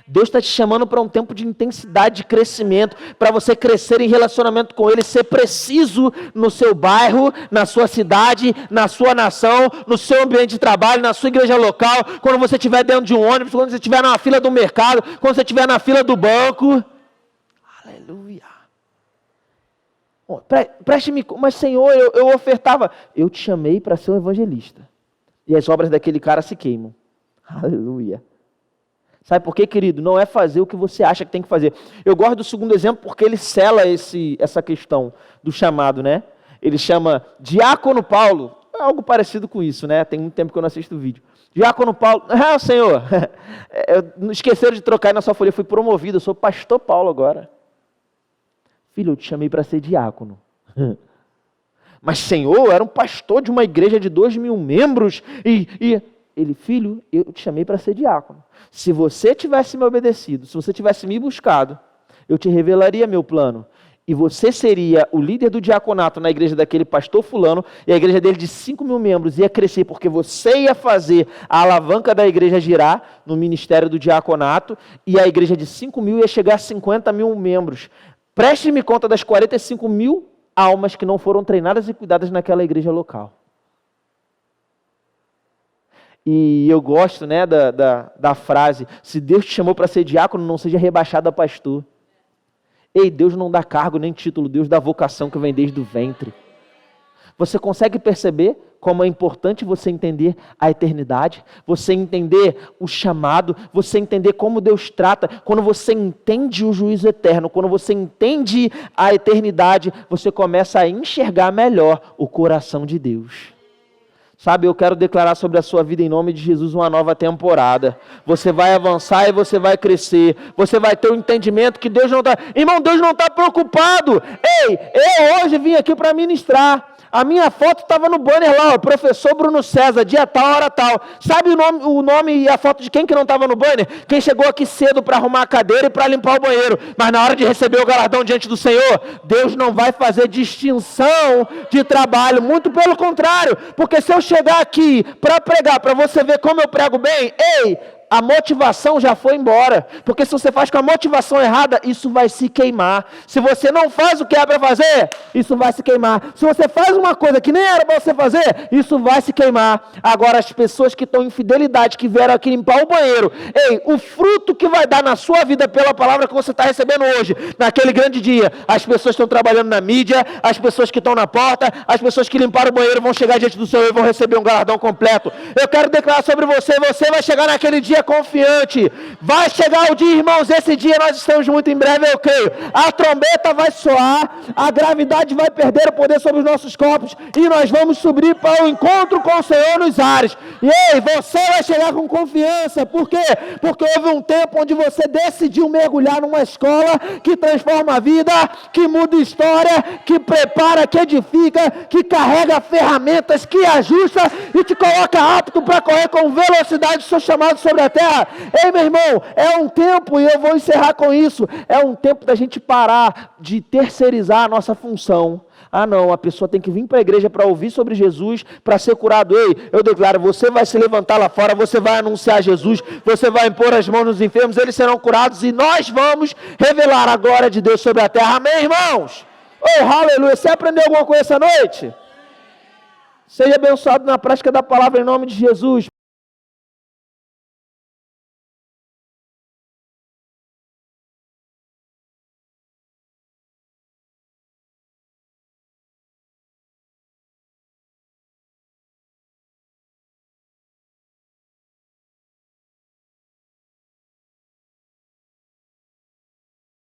Deus está te chamando para um tempo de intensidade, de crescimento, para você crescer em relacionamento com Ele, ser preciso no seu bairro, na sua cidade, na sua nação, no seu ambiente de trabalho, na sua igreja local, quando você estiver dentro de um ônibus, quando você estiver na fila do mercado, quando você estiver na fila do banco. Aleluia. Preste-me, mas Senhor, eu ofertava. Eu te chamei para ser um evangelista. E as obras daquele cara se queimam. Aleluia. Sabe por quê, querido? Não é fazer o que você acha que tem que fazer. Eu gosto do segundo exemplo porque ele sela essa questão do chamado, né? Ele chama Diácono Paulo. É algo parecido com isso, né? Tem muito tempo que eu não assisto o vídeo. Diácono Paulo. Senhor, esqueceram de trocar aí na sua folha. Eu fui promovido, eu sou pastor Paulo agora. Filho, eu te chamei para ser diácono. Mas, Senhor, eu era um pastor de uma igreja de 2.000 membros Ele, filho, eu te chamei para ser diácono. Se você tivesse me obedecido, se você tivesse me buscado, eu te revelaria meu plano. E você seria o líder do diaconato na igreja daquele pastor fulano, e a igreja dele de 5.000 membros ia crescer, porque você ia fazer a alavanca da igreja girar no ministério do diaconato, e a igreja de 5.000 ia chegar a 50.000 membros. Preste-me conta das 45.000 almas que não foram treinadas e cuidadas naquela igreja local. E eu gosto, né, da frase, se Deus te chamou para ser diácono, não seja rebaixado a pastor. Ei, Deus não dá cargo nem título, Deus dá vocação que vem desde o ventre. Você consegue perceber como é importante você entender a eternidade, você entender o chamado, você entender como Deus trata, quando você entende o juízo eterno, quando você entende a eternidade, você começa a enxergar melhor o coração de Deus. Sabe, eu quero declarar sobre a sua vida em nome de Jesus uma nova temporada. Você vai avançar e você vai crescer. Você vai ter o entendimento que Deus não está... Irmão, Deus não está preocupado. Ei, eu hoje vim aqui para ministrar. A minha foto estava no banner lá, ó, professor Bruno César, dia tal, hora tal. Sabe o nome e a foto de quem que não estava no banner? Quem chegou aqui cedo para arrumar a cadeira e para limpar o banheiro. Mas na hora de receber o galardão diante do Senhor, Deus não vai fazer distinção de trabalho. Muito pelo contrário. Porque se eu chegar aqui para pregar, para você ver como eu prego bem, ei, a motivação já foi embora. Porque se você faz com a motivação errada, isso vai se queimar. Se você não faz o que é para fazer, isso vai se queimar. Se você faz uma coisa que nem era para você fazer, isso vai se queimar. Agora, as pessoas que estão em fidelidade, que vieram aqui limpar o banheiro, ei, o fruto que vai dar na sua vida pela palavra que você está recebendo hoje, naquele grande dia, as pessoas que estão trabalhando na mídia, as pessoas que estão na porta, as pessoas que limparam o banheiro vão chegar diante do Senhor e vão receber um galardão completo. Eu quero declarar sobre você, você vai chegar naquele dia confiante. Vai chegar o dia, irmãos, esse dia nós estamos muito em breve, eu creio. A trombeta vai soar, a gravidade vai perder o poder sobre os nossos corpos e nós vamos subir para o encontro com o Senhor nos ares. E ei, você vai chegar com confiança. Por quê? Porque houve um tempo onde você decidiu mergulhar numa escola que transforma a vida, que muda história, que prepara, que edifica, que carrega ferramentas, que ajusta e te coloca apto para correr com velocidade o seu chamado sobre a terra. Ei, meu irmão, é um tempo, e eu vou encerrar com isso, é um tempo da gente parar de terceirizar a nossa função. Ah não, a pessoa tem que vir para a igreja para ouvir sobre Jesus, para ser curado. Ei, eu declaro, você vai se levantar lá fora, você vai anunciar Jesus, você vai impor as mãos nos enfermos, eles serão curados e nós vamos revelar a glória de Deus sobre a terra. Amém, irmãos? Oh, aleluia! Você aprendeu alguma coisa essa noite? Seja abençoado na prática da palavra em nome de Jesus.